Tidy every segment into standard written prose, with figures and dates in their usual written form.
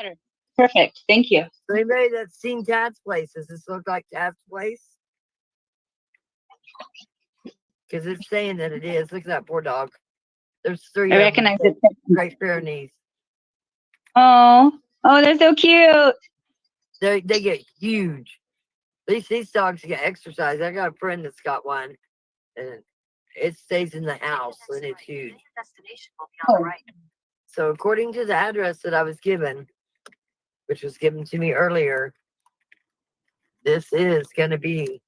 Better. Perfect. Thank you. So anybody that's seen Tad's place, does this look like Tad's place? Because it's saying that it is. Look at that poor dog. There's 3 I of them. recognize it. Great Pyrenees. Oh, they're so cute. They get huge. At least these dogs get exercise. I got a friend that's got one, and it stays in the house, and it's huge. So according to the address that I was given, which was given to me earlier, this is going to be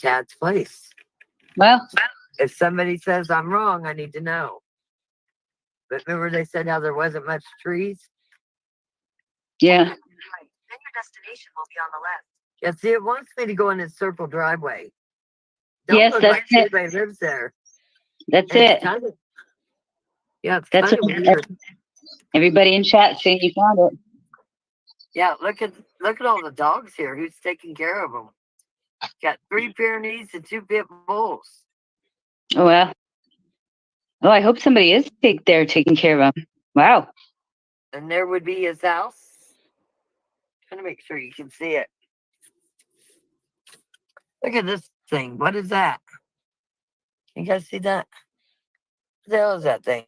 Tad's place. Well, If somebody says I'm wrong, I need to know. But remember they said how there wasn't much trees? yeah. Then your destination will be on the left. Yeah, see, it wants me to go in its circle driveway. Don't Yes, look that's like it. anybody lives there. That's And it. it's kind of, yeah, it's That's kind of what weird. everybody in chat saying you found it. Yeah, look at all the dogs here. Who's taking care of them? Got 3 Pyrenees and 2 pit bulls. Oh, well. Oh, I hope somebody is there taking care of them. Wow. And there would be his house. Trying to make sure you can see it. Look at this thing. What is that? You guys see that? What the hell is that thing?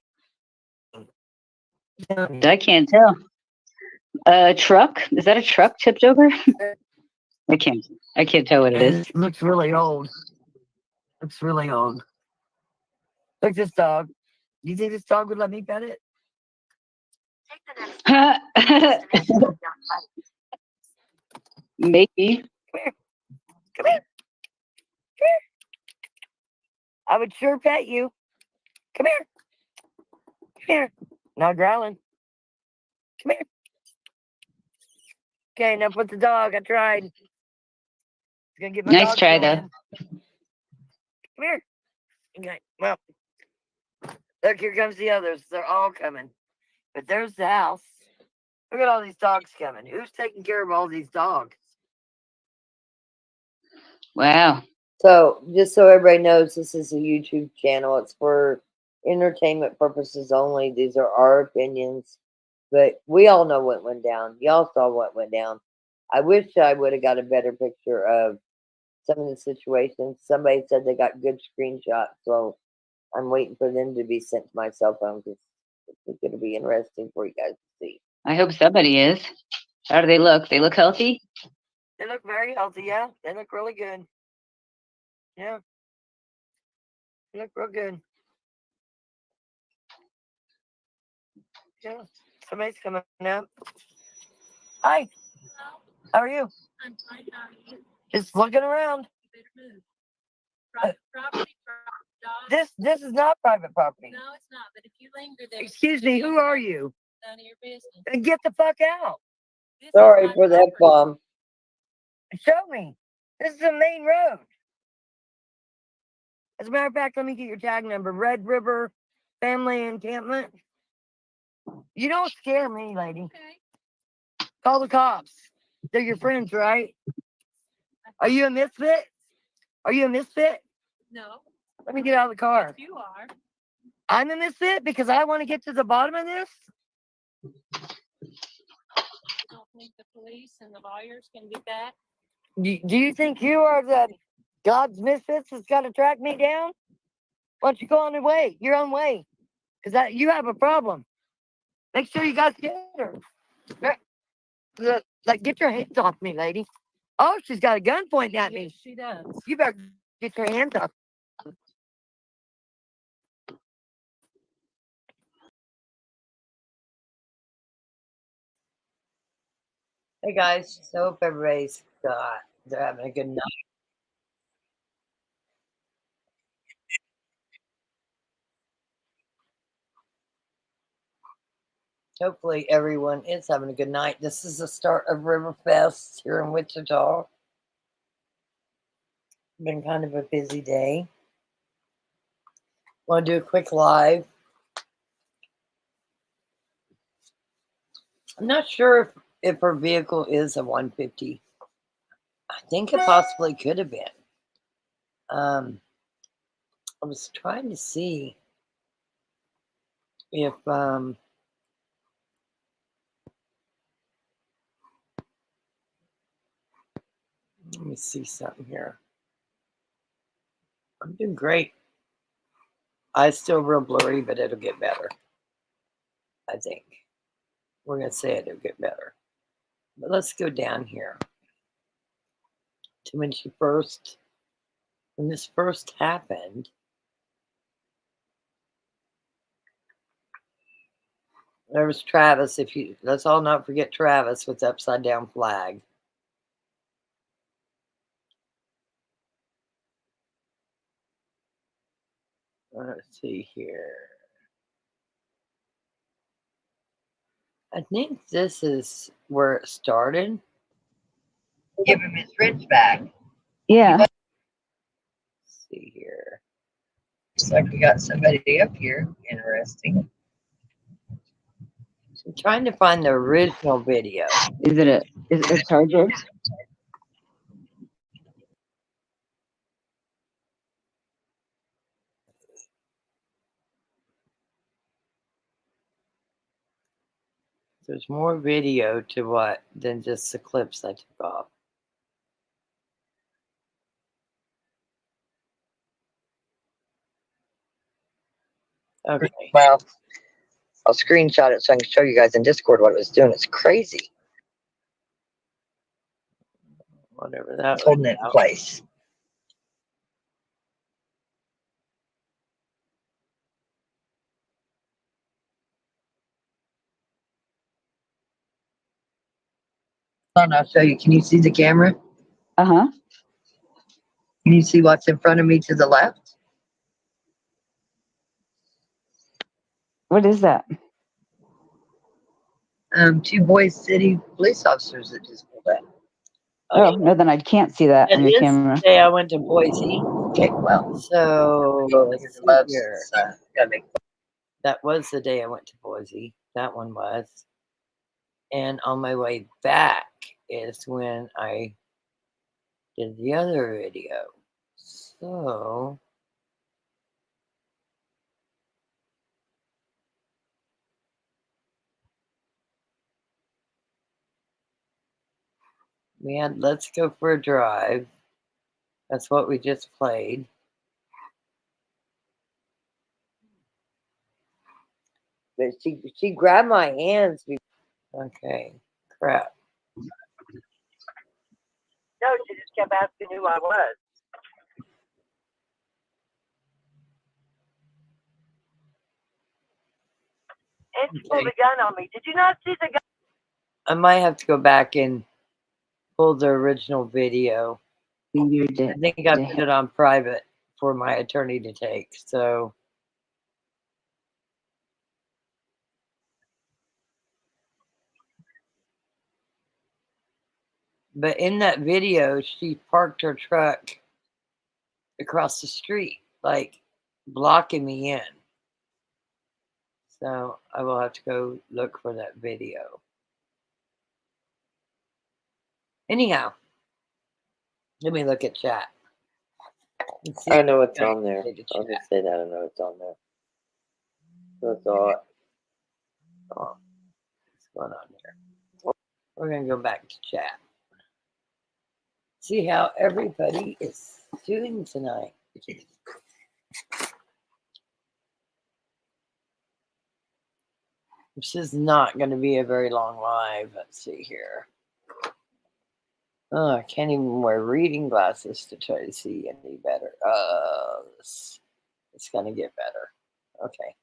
I can't tell. A truck? Is that a truck tipped over? I can't tell what it is. It looks really old. Looks really old. Look at this dog. Do you think this dog would let me pet it? Maybe. Come here. Come here. Come here. I would sure pet you. Come here. Come here. Not growling. Come here. Okay, enough with the dog. I tried. It's gonna get my Nice dog try, going. though. Come here. Okay. Well, look, here comes the others. They're all coming. But there's the house. Look at all these dogs coming. Who's taking care of all these dogs? Wow. So, just so everybody knows, this is a YouTube channel. It's for entertainment purposes only. These are our opinions. But we all know what went down. Y'all saw what went down. I wish I would have got a better picture of some of the situations. Somebody said they got good screenshots, so I'm waiting for them to be sent to my cell phone because it's going to be interesting for you guys to see. I hope somebody is. How do they look? They look healthy? They look very healthy, yeah. They look really good. Yeah. They look real good. Yeah. Somebody's coming up. Hi. How are you? I'm fine. How are you? Just looking around. You better move. Private property, This is not private property. No, it's not. But if you linger there, Excuse me, who are you? none of your business. And get the fuck out. This is Sorry my for that property. bomb. Show me. This is the main road. As a matter of fact, let me get your tag number. Red River Family Encampment. You don't scare me, lady. Okay. Call the cops. They're your friends, right? Are you a misfit? Are you a misfit? No. Let me get out of the car. Yes, you are. I'm a misfit because I want to get to the bottom of this. You don't think the police and the lawyers can do that? Do you think you are the God's misfits that's got to track me down? Why don't you go on your own way? Because you have a problem. Make sure you guys get her. Like, get your hands off me, lady. Oh, she's got a gun pointing at me. Yes, she does. You better get your hands off. Hey guys, so hope everybody's they're having a good night. Hopefully everyone is having a good night. This is the start of Riverfest here in Wichita. Been kind of a busy day. Want to do a quick live. I'm not sure if her vehicle is a 150. I think it possibly could have been. I was trying to see if Let me see something here. I'm doing great. Eyes still real blurry, but it'll get better. I think. We're going to say it'll get better. But let's go down here to when this first happened. There was Travis. Let's all not forget Travis with the upside down flag. Let's see here. I think this is where it started. Give him his wrench back. Yeah. Let's see here. Looks like we got somebody up here. Interesting. I'm trying to find the original video. Is it a charger? There's more video to what than just the clips I took off. Okay. Well, I'll screenshot it so I can show you guys in Discord what it was doing. It's crazy. Whatever that It's holding it in place. Hold on, I'll show you. Can you see the camera? Uh-huh. Can you see what's in front of me to the left? What is that? Two Boise City police officers that just pulled up. Oh, no, then I can't see that It on the is camera. the day I went to Boise. Okay, well, So let's see loves, here. gotta make That was the day I went to Boise. That one was. And on my way back is when I did the other video. So we had Let's Go for a Drive. That's what we just played. But she grabbed my hands. Okay, crap. No, she just kept asking who I was. And she pulled a gun on me. Did you not see the gun? I might have to go back and pull the original video. You're I dead. think I put it on private for my attorney to take. So but in that video, she parked her truck across the street, like blocking me in. So I will have to go look for that video. Anyhow, let me look at chat. I know it's on there. I'll just say that I know it's on there. That's all. Oh, what's going on here? We're going to go back to chat. See how everybody is doing tonight. This is not going to be a very long live. Let's see here. Oh, I can't even wear reading glasses to try to see any better. It's going to get better. Okay.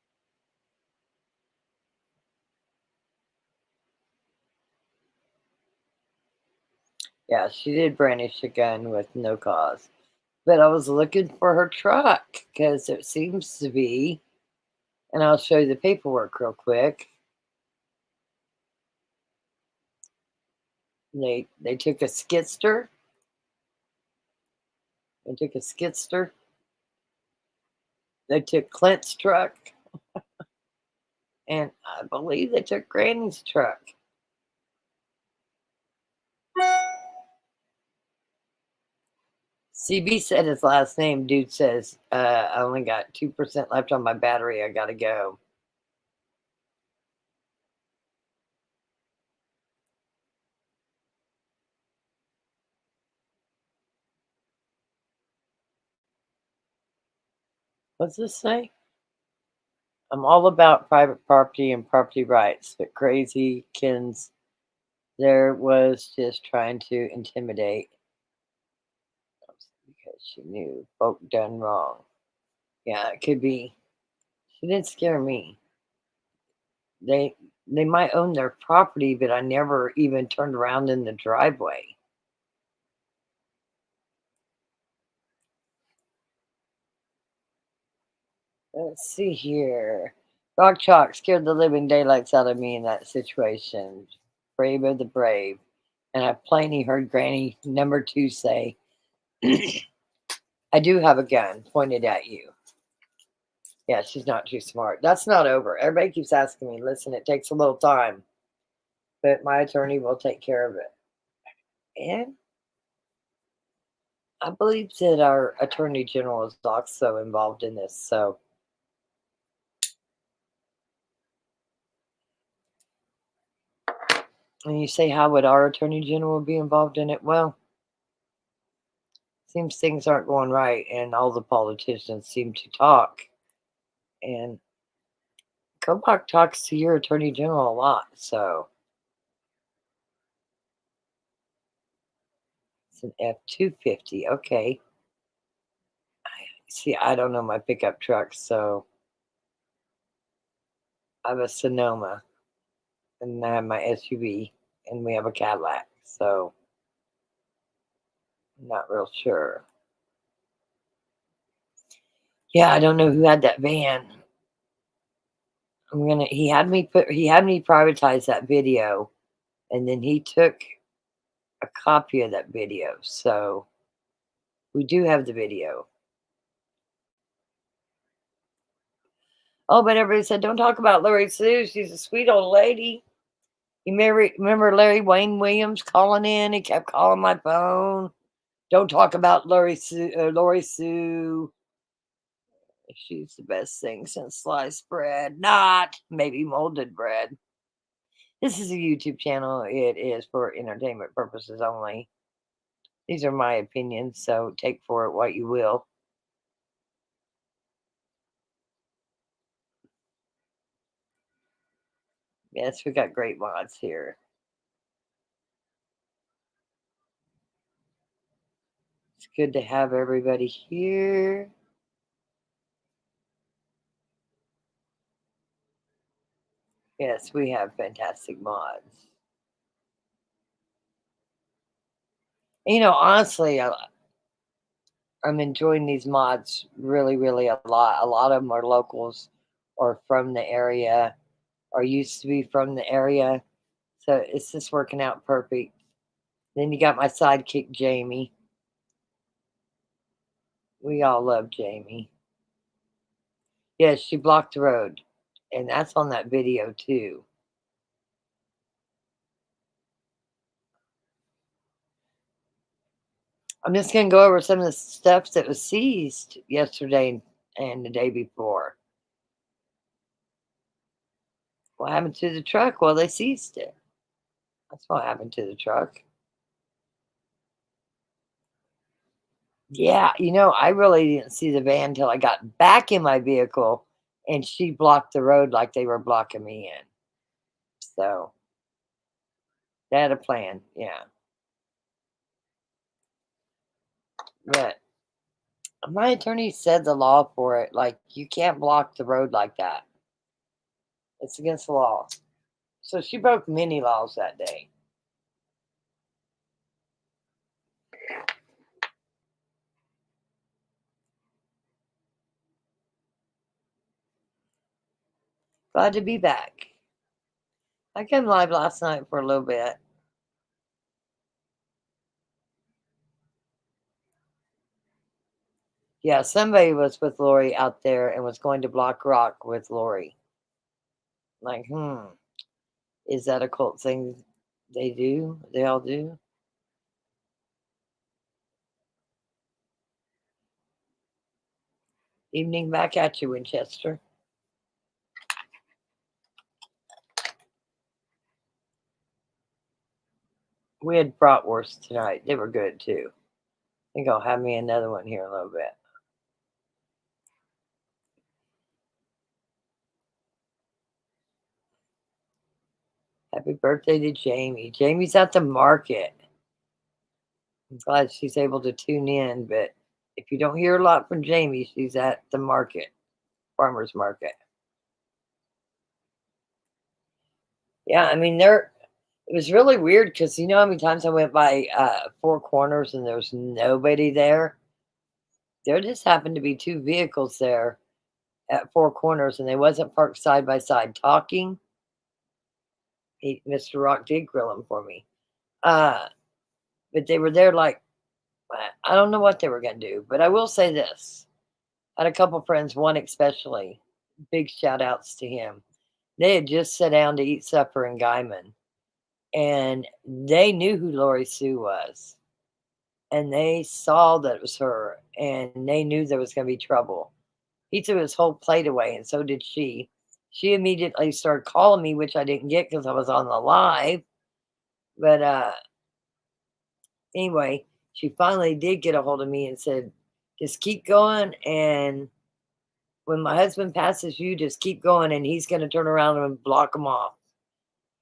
Yeah, she did brandish a gun with no cause. But I was looking for her truck because it seems to be, and I'll show you the paperwork real quick. They took a skidster. They took a skidster. They took Clint's truck. And I believe they took Granny's truck. CB said his last name. Dude says, I only got 2% left on my battery. I got to go. What's this say? I'm all about private property and property rights, but crazy Kins there was just trying to intimidate because she knew folk done wrong. Yeah, it could be. She didn't scare me. They might own their property, but I never even turned around in the driveway. Let's see here. Rock Chalk scared the living daylights out of me in that situation. Brave of the brave. And I plainly heard Granny number 2 say, I do have a gun pointed at you. Yeah, she's not too smart. That's not over. Everybody keeps asking me, listen, it takes a little time, but my attorney will take care of it. And I believe that our attorney general is also involved in this. So, and you say, how would our attorney general be involved in it? Well, seems things aren't going right, and all the politicians seem to talk. And Kobach talks to your attorney general a lot, so it's an F-250. Okay. See, I don't know my pickup truck, so I have a Sonoma, and I have my SUV, and we have a Cadillac, so I'm not real sure. Yeah, I don't know who had that van. He had me privatize that video, and then he took a copy of that video, so we do have the video. Oh, but everybody said, don't talk about Larry Sue. She's a sweet old lady. You remember Larry Wayne Williams calling in? He kept calling my phone. Don't talk about Lori Sue. She's the best thing since sliced bread. Not maybe molded bread. This is a YouTube channel. It is for entertainment purposes only. These are my opinions, so take for it what you will. Yes, we got great mods here. It's good to have everybody here. Yes, we have fantastic mods. You know, honestly, I'm enjoying these mods really, really a lot. A lot of them are locals or from the area or used to be from the area. So it's just working out perfect. Then you got my sidekick, Jamie. We all love Jamie. Yes, she blocked the road. And that's on that video too. I'm just going to go over some of the stuff that was seized yesterday and the day before. What happened to the truck? Well, they seized it. That's what happened to the truck. Yeah, you know, I really didn't see the van until I got back in my vehicle and she blocked the road like they were blocking me in. So, they had a plan, yeah. But my attorney said the law for it, like, you can't block the road like that. It's against the law. So she broke many laws that day. Glad to be back. I came live last night for a little bit. Yeah, somebody was with Lori out there and was going to block rock with Lori. Like, is that a cult thing they do? They all do? Evening back at you, Winchester. We had bratwurst tonight. They were good too. I think I'll have me another one here in a little bit. Happy birthday to Jamie. Jamie's at the market. I'm glad she's able to tune in, but if you don't hear a lot from Jamie, she's at the market, farmer's market. Yeah, I mean, it was really weird because you know how many times I went by Four Corners and there was nobody there? There just happened to be two vehicles there at Four Corners, and they wasn't parked side by side talking. Mr. Rock did grill them for me. But they were there like, I don't know what they were going to do, but I will say this. I had a couple friends, one especially, big shout outs to him. They had just sat down to eat supper in Guyman, and they knew who Lori Sue was. And they saw that it was her, and they knew there was going to be trouble. He threw his whole plate away, and so did she. She immediately started calling me, which I didn't get because I was on the live. But anyway, she finally did get a hold of me and said, just keep going. And when my husband passes you, just keep going. And he's going to turn around and block him off.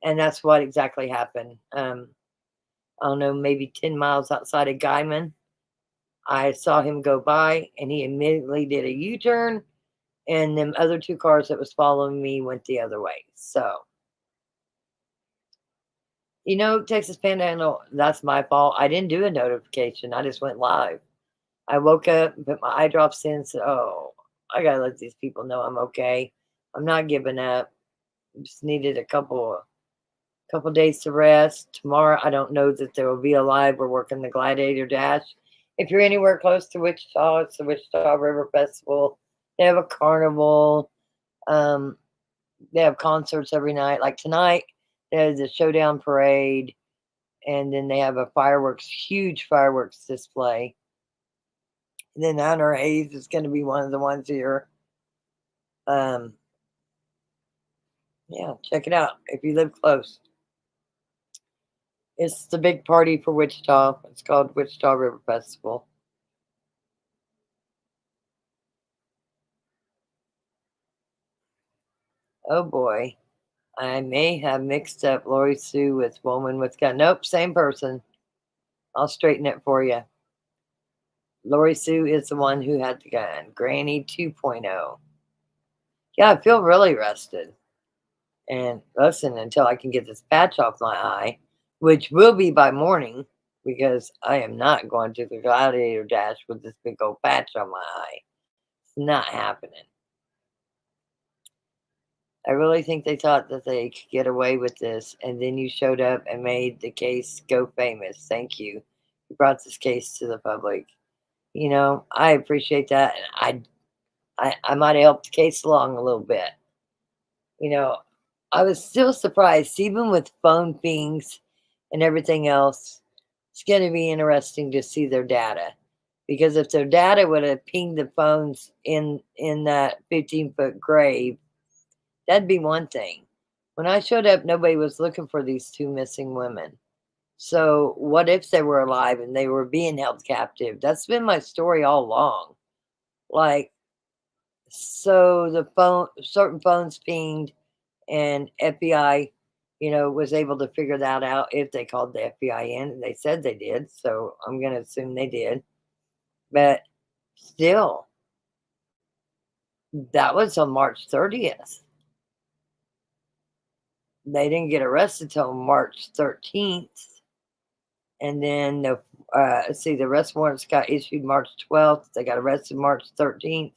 And that's what exactly happened. I don't know, maybe 10 miles outside of Guyman. I saw him go by and he immediately did a U-turn. And them other two cars that was following me went the other way. So, you know, Texas Panhandle, that's my fault. I didn't do a notification. I just went live. I woke up and put my eye drops in and said, oh, I got to let these people know I'm okay. I'm not giving up. Just needed a couple days to rest. Tomorrow, I don't know that there will be a live. We're working the Gladiator Dash. If you're anywhere close to Wichita, it's the Wichita River Festival. They have a carnival. They have concerts every night. Like tonight, there's a showdown parade, and then they have a huge fireworks display. And then Honor Hayes is going to be one of the ones here. Yeah, check it out if you live close. It's the big party for Wichita. It's called Wichita River Festival. Oh boy. I may have mixed up Lori Sue with Woman with Gun. Nope, same person. I'll straighten it for you. Lori Sue is the one who had the gun. Granny 2.0. Yeah, I feel really rested. And listen, until I can get this patch off my eye, which will be by morning, because I am not going to the Gladiator Dash with this big old patch on my eye. It's not happening. I really think they thought that they could get away with this, and then you showed up and made the case go famous. Thank you. You brought this case to the public. You know, I appreciate that, and I might have helped the case along a little bit. You know, I was still surprised, even with phone pings and everything else. It's going to be interesting to see their data, because if their data would have pinged the phones in that 15-foot grave, that'd be one thing. When I showed up, nobody was looking for these two missing women. So what if they were alive and they were being held captive? That's been my story all along. Like, so certain phones pinged, and FBI, you know, was able to figure that out if they called the FBI in, and they said they did. So I'm going to assume they did. But still, that was on March 30th. They didn't get arrested till March 13th. And then the arrest warrants got issued March 12th. They got arrested March 13th.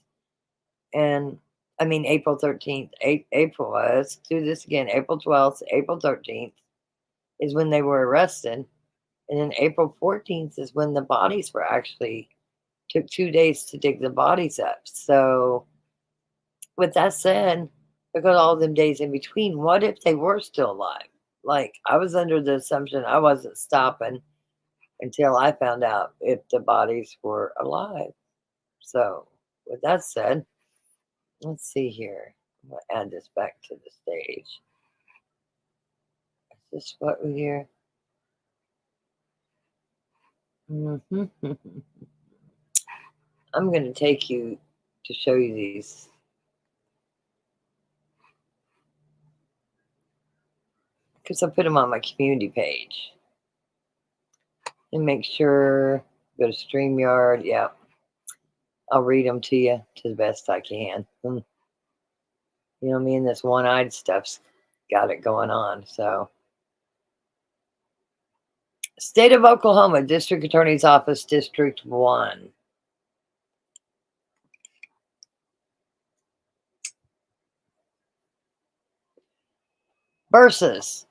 And I mean, April 13th. April, let's do this again. April 12th, April 13th is when they were arrested. And then April 14th is when the bodies were actually, took 2 days to dig the bodies up. So with that said, look at all them days in between. What if they were still alive? Like, I was under the assumption I wasn't stopping until I found out if the bodies were alive. So with that said, let's see here. I'm going to add this back to the stage. Is this what we hear? I'm going to take you to show you these. because I put them on my community page. And make sure, go to StreamYard. Yeah. I'll read them to you to the best I can. You know what I mean? This one-eyed stuff's got it going on. So, State of Oklahoma, District Attorney's Office, District 1. Versus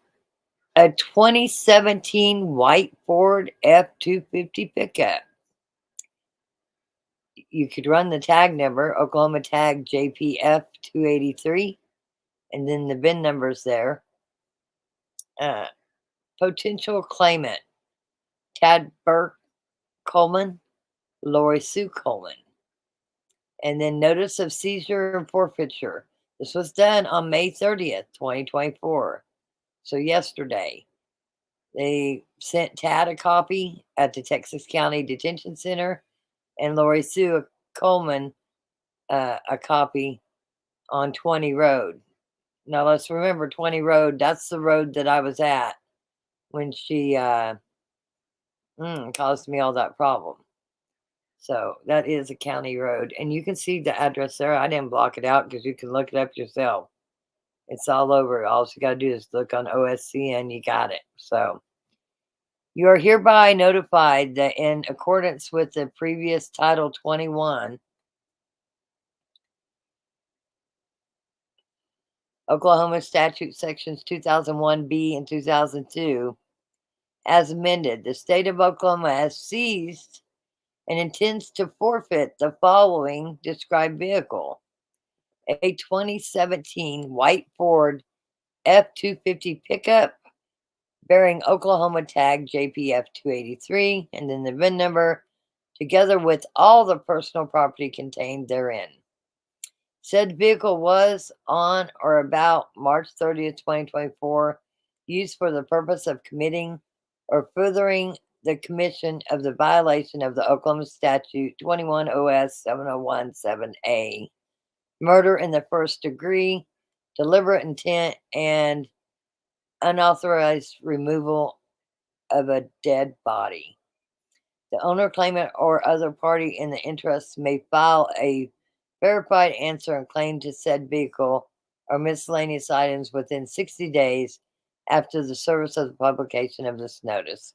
a 2017 white Ford F-250 pickup. You could run the tag number, Oklahoma tag JPF283, and then the VIN number's there. Potential claimant, Tad Burke Coleman, Lori Sue Coleman. And then notice of seizure and forfeiture. This was done on May 30th, 2024. So yesterday. They sent Tad a copy at the Texas County Detention Center and Lori Sue Coleman a copy on 20 Road. Now let's remember 20 Road, that's the road that I was at when she caused me all that problem. So that is a county road. And you can see the address there. I didn't block it out because you can look it up yourself. It's all over. All you got to do is look on OSCN. You got it. So you are hereby notified that in accordance with the previous Title 21, Oklahoma Statute Sections 2001B and 2002, as amended, the state of Oklahoma has seized and intends to forfeit the following described vehicle: a 2017 white Ford F-250 pickup bearing Oklahoma tag JPF283, and then the VIN number, together with all the personal property contained therein. Said vehicle was on or about March 30th, 2024, used for the purpose of committing or furthering the commission of the violation of the Oklahoma Statute 21 OS 7017A, murder in the first degree, deliberate intent, and unauthorized removal of a dead body. The owner, claimant, or other party in the interest may file a verified answer and claim to said vehicle or miscellaneous items within 60 days after the service of the publication of this notice.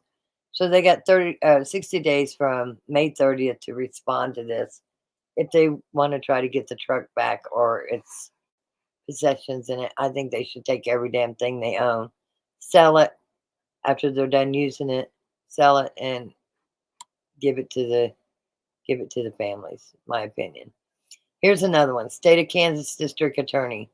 So they got 60 days from May 30th to respond to this if they want to try to get the truck back or its possessions in it. I think they should take every damn thing they own, sell it after they're done using it, sell it, and give it to the families, my opinion. Here's another one. State of Kansas District Attorney.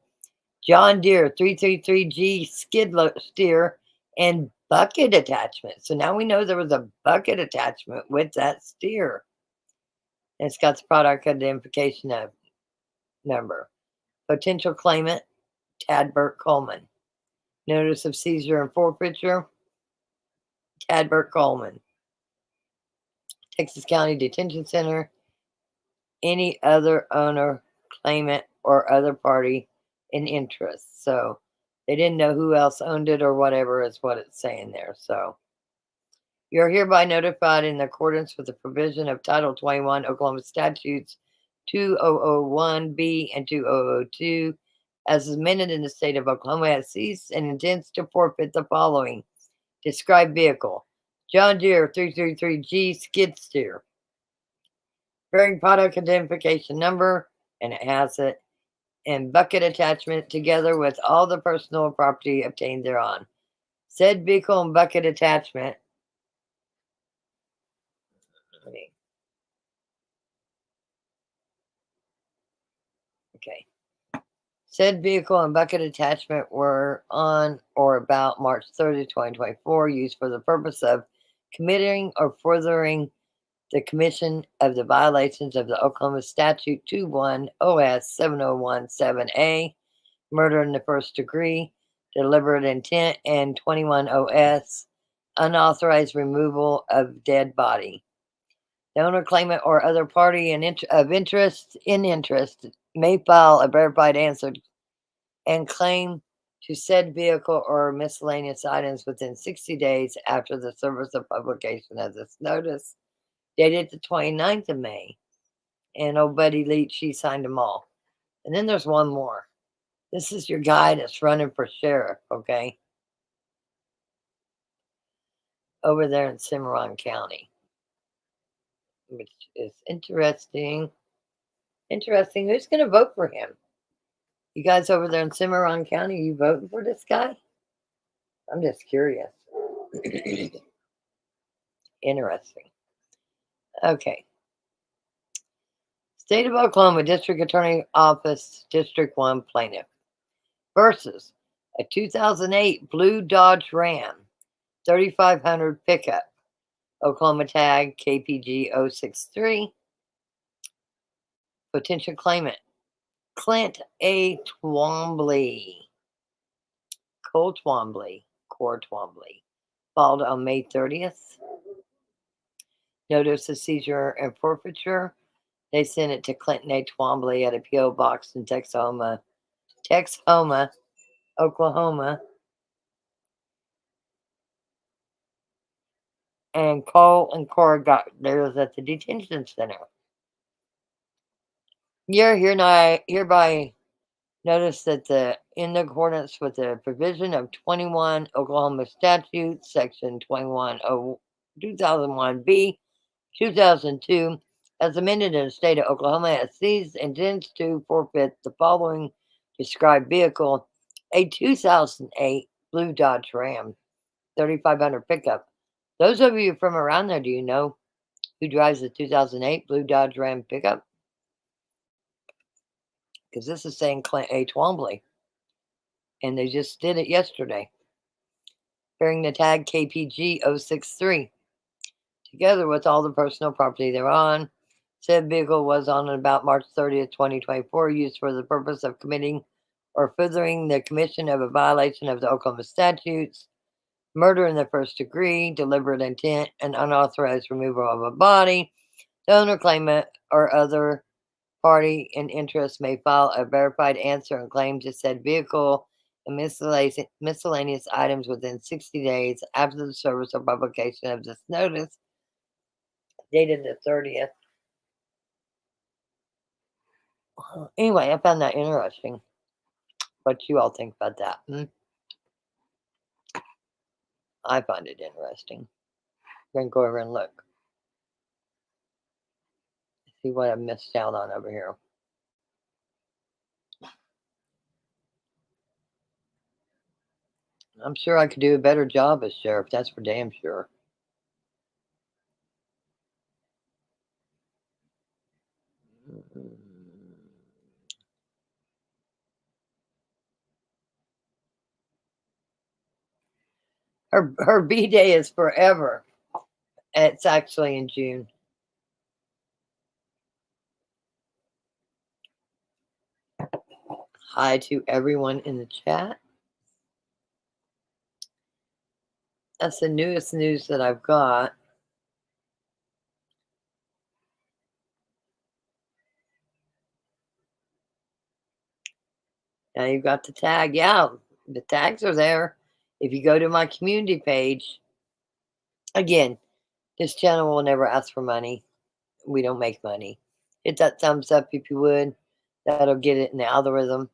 John Deere 333G skid steer and bucket attachment. So now we know there was a bucket attachment with that steer. And it's got the product identification number. Potential claimant, Tad Burke Coleman. Notice of seizure and forfeiture, Tad Burke Coleman. Texas County Detention Center, any other owner, claimant, or other party in interest. So they didn't know who else owned it or whatever is what it's saying there. So you're hereby notified in accordance with the provision of Title 21 Oklahoma Statutes 2001B and 2002, as amended in the state of Oklahoma, has ceased and intends to forfeit the following described vehicle: John Deere 333G skid steer, bearing product identification number, and it has it, and bucket attachment, together with all the personal property obtained thereon. Said vehicle and bucket attachment. Okay. Said vehicle and bucket attachment were on or about March 30, 2024, used for the purpose of committing or furthering the commission of the violations of the Oklahoma Statute 21 OS 7017A, murder in the first degree, deliberate intent, and 21 OS unauthorized removal of dead body. The owner, claimant, or other party of interest may file a verified answer and claim to said vehicle or miscellaneous items within 60 days after the service of publication of this notice, dated the 29th of May. And old Buddy Leach, she signed them all. And then there's one more. This is your guy that's running for sheriff, okay? Over there in Cimarron County. Which is interesting. Interesting. Who's going to vote for him? You guys over there in Cimarron County, you voting for this guy? I'm just curious. Interesting. Okay. State of Oklahoma District Attorney Office, District 1 plaintiff versus a 2008 blue Dodge Ram 3500 pickup, Oklahoma tag KPG 063. Potential claimant Clint A. Twombly, Core Twombly, filed on May 30th. Notice of seizure and forfeiture. They sent it to Clinton A. Twombly at a P.O. box in Texhoma, Oklahoma. And Cole and Cora got theirs at the detention center. You're hereby notice that in accordance with the provision of 21 Oklahoma Statute, Section 2001B, 2002, as amended in the state of Oklahoma, has seized and intends to forfeit the following described vehicle, a 2008 blue Dodge Ram 3500 pickup. Those of you from around there, do you know who drives the 2008 blue Dodge Ram pickup? Because this is saying Clint A. Twombly. And they just did it yesterday. Bearing the tag KPG 063. Together with all the personal property thereon. Said vehicle was on and about March 30th, 2024, used for the purpose of committing or furthering the commission of a violation of the Oklahoma statutes, murder in the first degree, deliberate intent, and unauthorized removal of a body. The owner, claimant, or other party in interest may file a verified answer and claim to said vehicle and miscellaneous items within 60 days after the service or publication of this notice, dated the 30th. Anyway, I found that interesting. What you all think about that? I find it interesting. Then go over and look. See what I missed out on over here. I'm sure I could do a better job as sheriff. That's for damn sure. Her B day is forever. It's actually in June. Hi to everyone in the chat. That's the newest news that I've got. Now you've got the tag. Yeah, the tags are there. If you go to my community page, again, this channel will never ask for money. We don't make money. Hit that thumbs up if you would. That'll get it in the algorithm.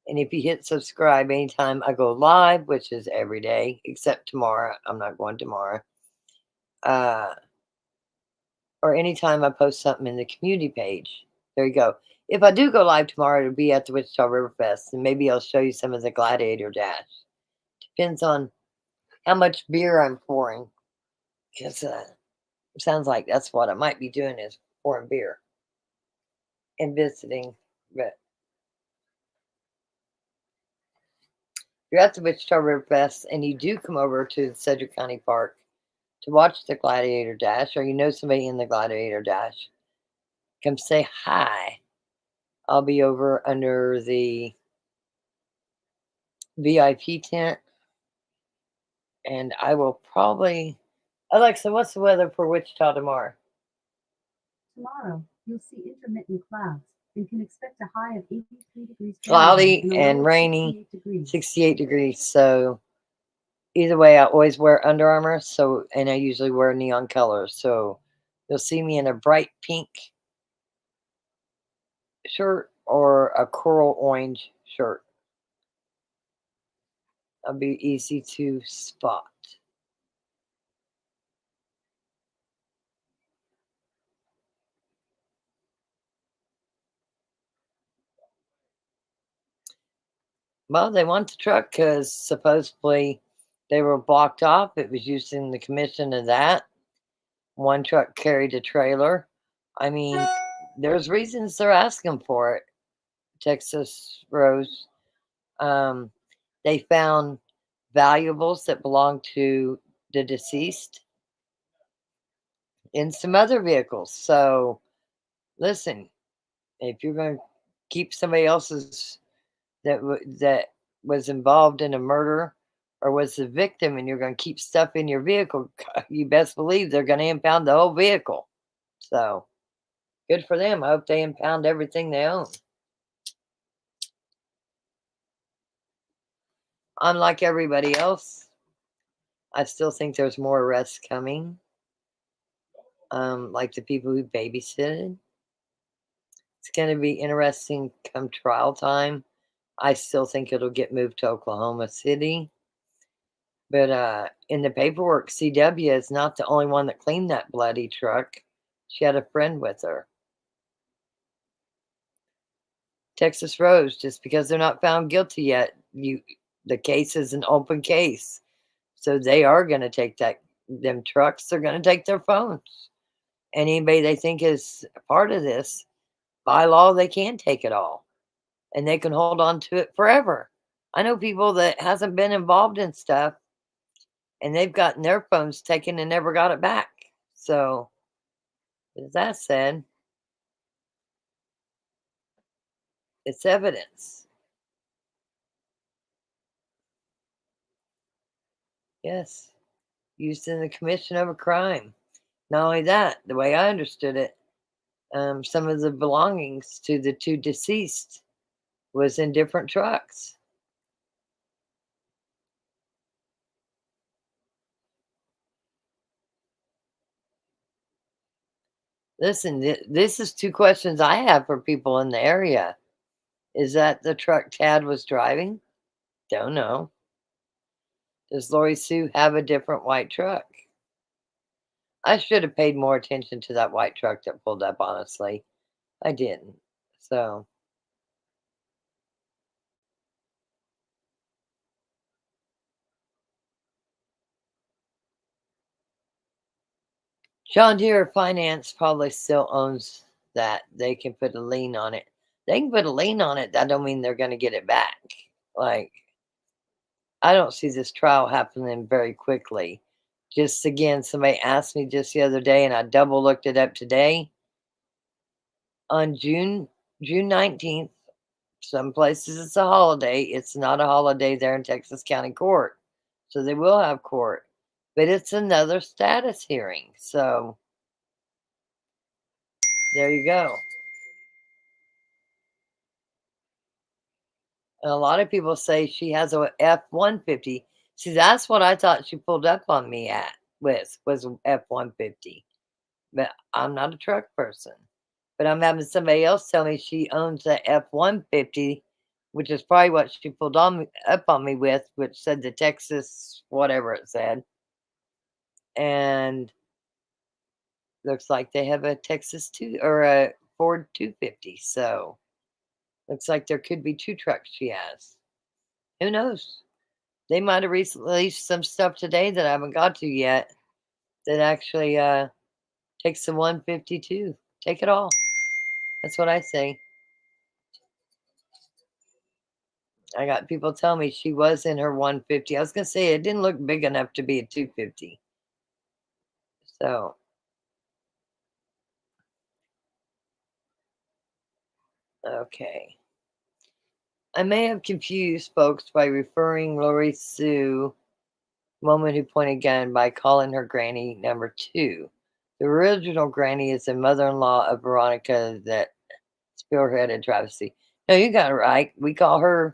And if you hit subscribe anytime I go live, which is every day, except tomorrow. I'm not going tomorrow. Or anytime I post something in the community page. There you go. If I do go live tomorrow, it'll be at the Wichita Riverfest. And maybe I'll show you some of the Gladiator Dash. Depends on how much beer I'm pouring. Because it sounds like that's what I might be doing is pouring beer. And visiting. But you're at the Wichita Riverfest and you do come over to the Sedgwick County Park to watch the Gladiator Dash, or you know somebody in the Gladiator Dash, come say hi. I'll be over under the VIP tent, and I will probably... Alexa, what's the weather for Wichita tomorrow? Tomorrow, you'll see intermittent clouds and can expect a high of 83 degrees. Cloudy Fahrenheit and a low of rainy, 68 degrees. 68 degrees. So either way, I always wear Under Armour. So, and I usually wear neon colors. So you'll see me in a bright pink shirt or a coral orange shirt. I'll be easy to spot. Well, they want the truck because supposedly they were blocked off. It was used in the commission of that. One truck carried a trailer. I mean, there's reasons they're asking for it. Texas Rose. They found valuables that belonged to the deceased in some other vehicles. So, listen, if you're going to keep somebody else's that was involved in a murder or was the victim, and you're going to keep stuff in your vehicle, you best believe they're going to impound the whole vehicle. So, good for them. I hope they impound everything they own. Unlike everybody else, I still think there's more arrests coming. Like the people who babysitted. It's going to be interesting come trial time. I still think it'll get moved to Oklahoma City. But in the paperwork, CW is not the only one that cleaned that bloody truck. She had a friend with her. Texas Rose, just because they're not found guilty yet, the case is an open case. So they are going to take them trucks. They're going to take their phones. And anybody they think is a part of this, by law, they can take it all. And they can hold on to it forever. I know people that hasn't been involved in stuff, and they've gotten their phones taken and never got it back. So, with that said, it's evidence. Yes, used in the commission of a crime. Not only that, the way I understood it, some of the belongings to the two deceased was in different trucks. Listen, this is two questions I have for people in the area. Is that the truck Tad was driving? Don't know. Does Lori Sue have a different white truck? I should have paid more attention to that white truck that pulled up, honestly. I didn't. So, John Deere Finance probably still owns that. They can put a lien on it. They can put a lien on it. That don't mean they're going to get it back. Like, I don't see this trial happening very quickly. Just again, somebody asked me just the other day, and I double looked it up today. On June 19th, some places it's a holiday. It's not a holiday there in Texas County Court. So they will have court. But it's another status hearing. So there you go. And a lot of people say she has a F-150. See, that's what I thought she pulled up on me at was F-150. But I'm not a truck person. But I'm having somebody else tell me she owns the F-150, which is probably what she pulled up on me with, which said the Texas, whatever it said. And looks like they have a Texas 2 or a Ford 250. So looks like there could be two trucks she has. Who knows? They might have released some stuff today that I haven't got to yet that actually takes the 152. Take it all. That's what I say. I got people telling me she was in her 150. I was going to say it didn't look big enough to be a 250. So, okay. I may have confused folks by referring Lori Sue, woman who pointed gun, by calling her granny number 2. The original granny is the mother-in-law of Veronica that's spearheaded travesty. No, you got it right. We call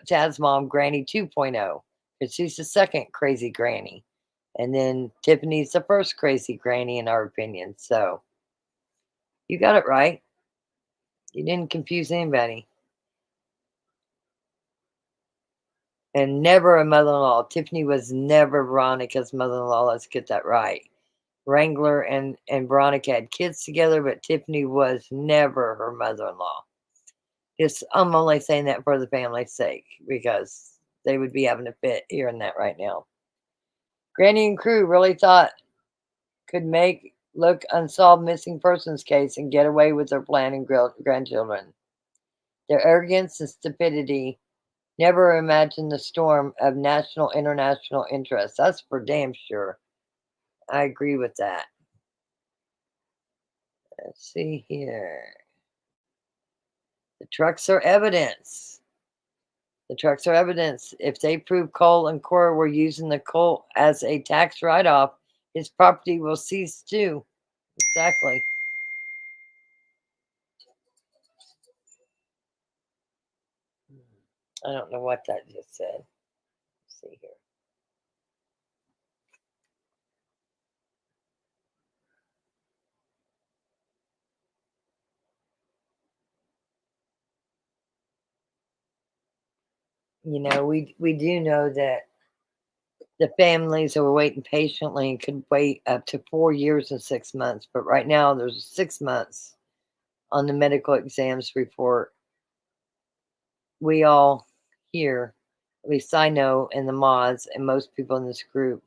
Chad's mom Granny 2.0 because she's the second crazy granny. And then Tiffany's the first crazy granny in our opinion. So you got it right. You didn't confuse anybody. And never a mother-in-law. Tiffany was never Veronica's mother-in-law. Let's get that right. Wrangler and Veronica had kids together, but Tiffany was never her mother-in-law. I'm only saying that for the family's sake because they would be having a fit hearing that right now. Granny and crew really thought could make look unsolved missing persons case and get away with their plan and grandchildren. Their arrogance and stupidity never imagined the storm of national international interest. That's for damn sure. I agree with that. Let's see here. The trucks are evidence. The trucks are evidence. If they prove Cole and Cora were using the coal as a tax write-off, his property will cease too. Exactly. I don't know what that just said. Let's see here. You know, we do know that the families who were waiting patiently and could wait up to 4 years and 6 months. But right now, there's 6 months on the medical exams report. We all here, at least I know, and the mods and most people in this group,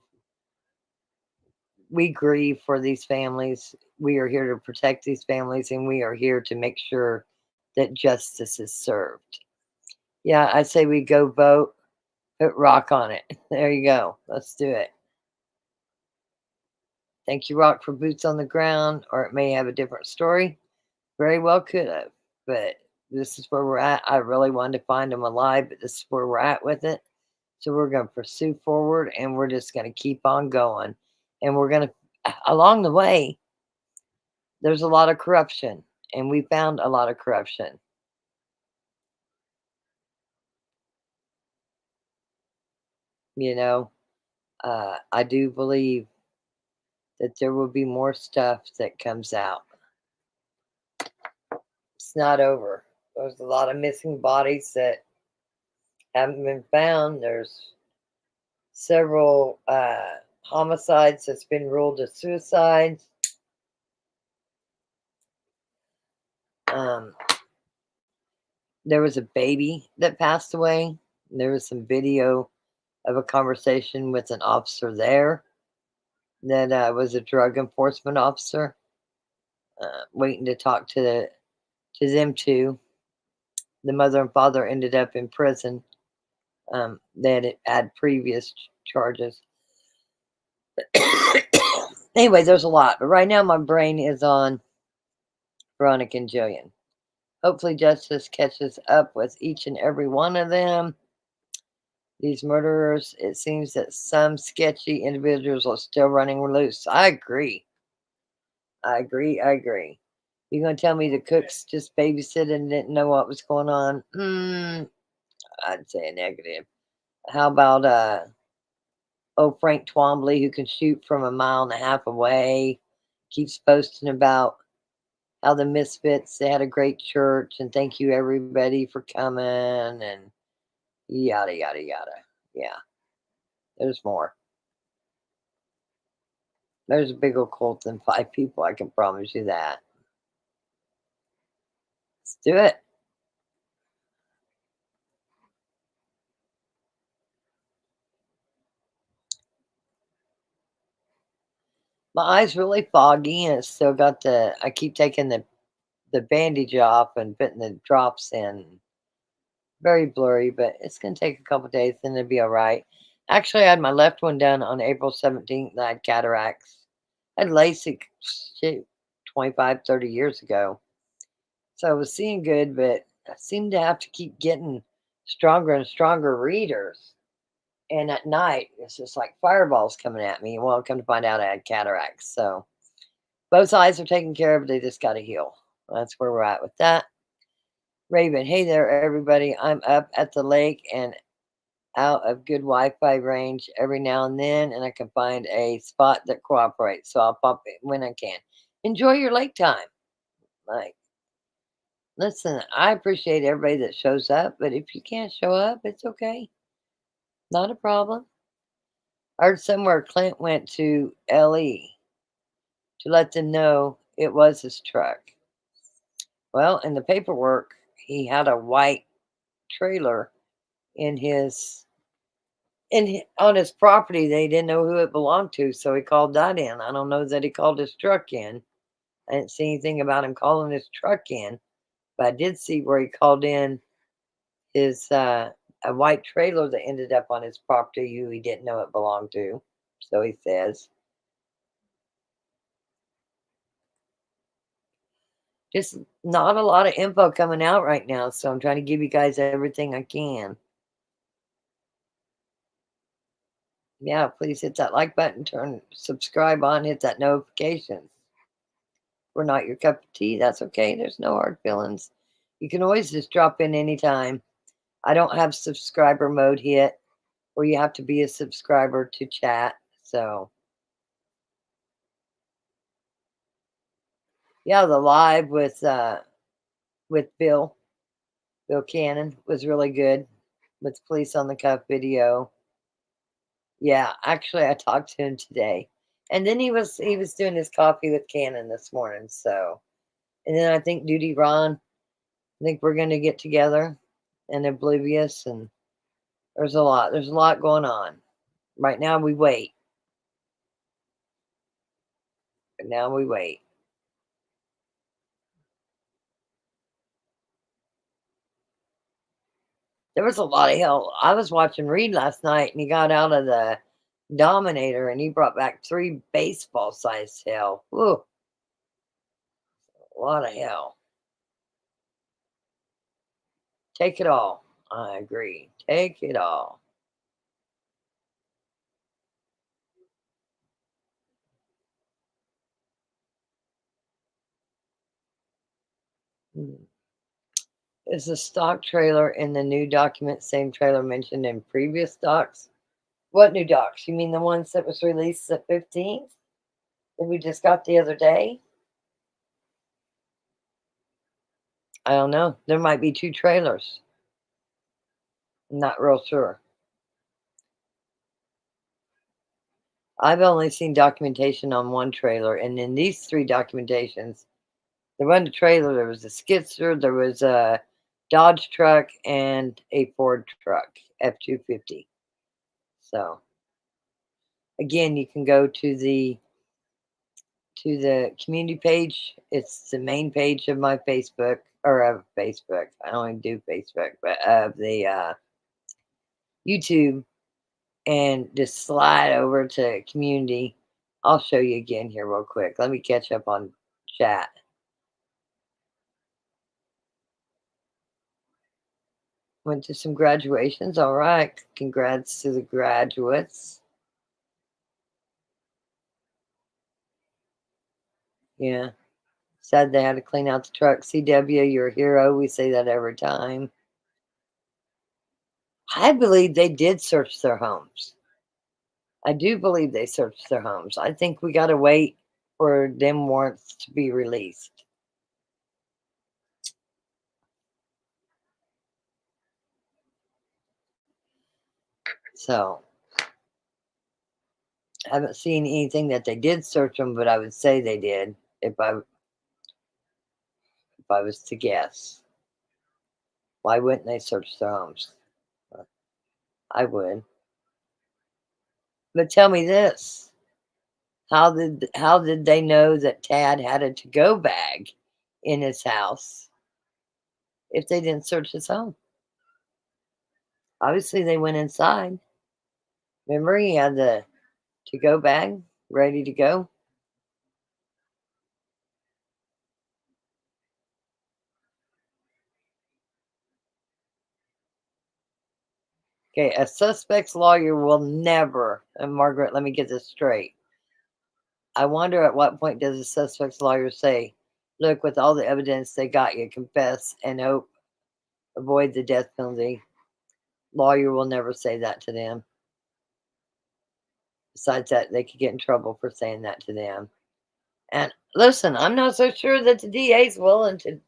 we grieve for these families. We are here to protect these families, and we are here to make sure that justice is served. Yeah, I say we go vote, put rock on it. There you go. Let's do it. Thank you, Rock, for boots on the ground, or it may have a different story. Very well could have, but this is where we're at. I really wanted to find them alive, but this is where we're at with it. So we're going to pursue forward, and we're just going to keep on going. And we're going to, along the way, there's a lot of corruption, and we found a lot of corruption. You know, I do believe that there will be more stuff that comes out. It's not over. There's a lot of missing bodies that haven't been found. There's several homicides that's been ruled as suicides. There was a baby that passed away. There was some video of a conversation with an officer there that was a drug enforcement officer, waiting to talk to them two. The mother and father ended up in prison. They had previous charges. Anyway, there's a lot, but right now my brain is on Veronica and Jillian. Hopefully justice catches up with each and every one of them. These murderers, it seems that some sketchy individuals are still running loose. I agree. You're going to tell me the cooks just babysitted and didn't know what was going on? I'd say a negative. How about Frank Twombly, who can shoot from 1.5 miles away, keeps posting about how the Misfits, they had a great church, and thank you everybody for coming, and yada, yada, yada. Yeah, there's more. There's a bigger cult than 5 people, I can promise you that. Let's do it. My eye's really foggy, and it's still got I keep taking the bandage off and putting the drops in. Very blurry, but it's going to take a couple days, then it'll be all right. Actually, I had my left one done on April 17th, and I had cataracts. I had LASIK, 25, 30 years ago. So I was seeing good, but I seemed to have to keep getting stronger and stronger readers. And at night, it's just like fireballs coming at me. Well, come to find out I had cataracts. So both eyes are taken care of. They just got to heal. That's where we're at with that. Raven, hey there, everybody. I'm up at the lake and out of good Wi-Fi range every now and then, and I can find a spot that cooperates, so I'll pop it when I can. Enjoy your lake time. Like, listen, I appreciate everybody that shows up, but if you can't show up, it's okay. Not a problem. I heard somewhere Clint went to LE to let them know it was his truck. Well, in the paperwork, he had a white trailer in on his property. They didn't know who it belonged to, so he called that in. I don't know that he called his truck in. I didn't see anything about him calling his truck in, but I did see where he called in his a white trailer that ended up on his property who he didn't know it belonged to. So he says. Just not a lot of info coming out right now, so I'm trying to give you guys everything I can. Yeah, please hit that like button, turn subscribe on, hit that notifications. If we're not your cup of tea, that's okay. There's no hard feelings. You can always just drop in anytime. I don't have subscriber mode yet, where you have to be a subscriber to chat. So, yeah, the live with Bill Cannon was really good with Police on the Cuff video. Yeah, actually, I talked to him today, and then he was doing his coffee with Cannon this morning. So, and then I think Duty Ron. I think we're going to get together and Oblivious, and there's a lot going on. Right now, we wait. Right now, we wait. There was a lot of hell. I was watching Reed last night, and he got out of the Dominator, and he brought back 3 baseball-sized hell. Whew. A lot of hell. Take it all. I agree. Take it all. Is the stock trailer in the new document same trailer mentioned in previous docs? What new docs? You mean the ones that was released the 15th that we just got the other day? I don't know. There might be 2 trailers. I'm not real sure. I've only seen documentation on 1 trailer, and in these 3 documentations, there wasn't a trailer. There was a skidster, there was a Dodge truck, and a Ford truck, F-250. So, again, you can go to the community page. It's the main page of my Facebook, or of Facebook. I don't even do Facebook, but of the YouTube, and just slide over to community. I'll show you again here real quick. Let me catch up on chat. Went to some graduations. All right. Congrats to the graduates. Yeah. Sad they had to clean out the truck. CW, you're a hero. We say that every time. I believe they did search their homes. I do believe they searched their homes. I think we got to wait for them warrants to be released. So, I haven't seen anything that they did search them, but I would say they did if I was to guess. Why wouldn't they search their homes? I would. But tell me this. How did they know that Tad had a to-go bag in his house if they didn't search his home? Obviously, they went inside. Remember, he had the to-go bag ready to go. Okay, a suspect's lawyer will never, and Margaret, let me get this straight. I wonder at what point does a suspect's lawyer say, Look, with all the evidence they got you, confess and hope, avoid the death penalty. Lawyer will never say that to them. Besides that, they could get in trouble for saying that to them. And listen, I'm not so sure that the DA is willing to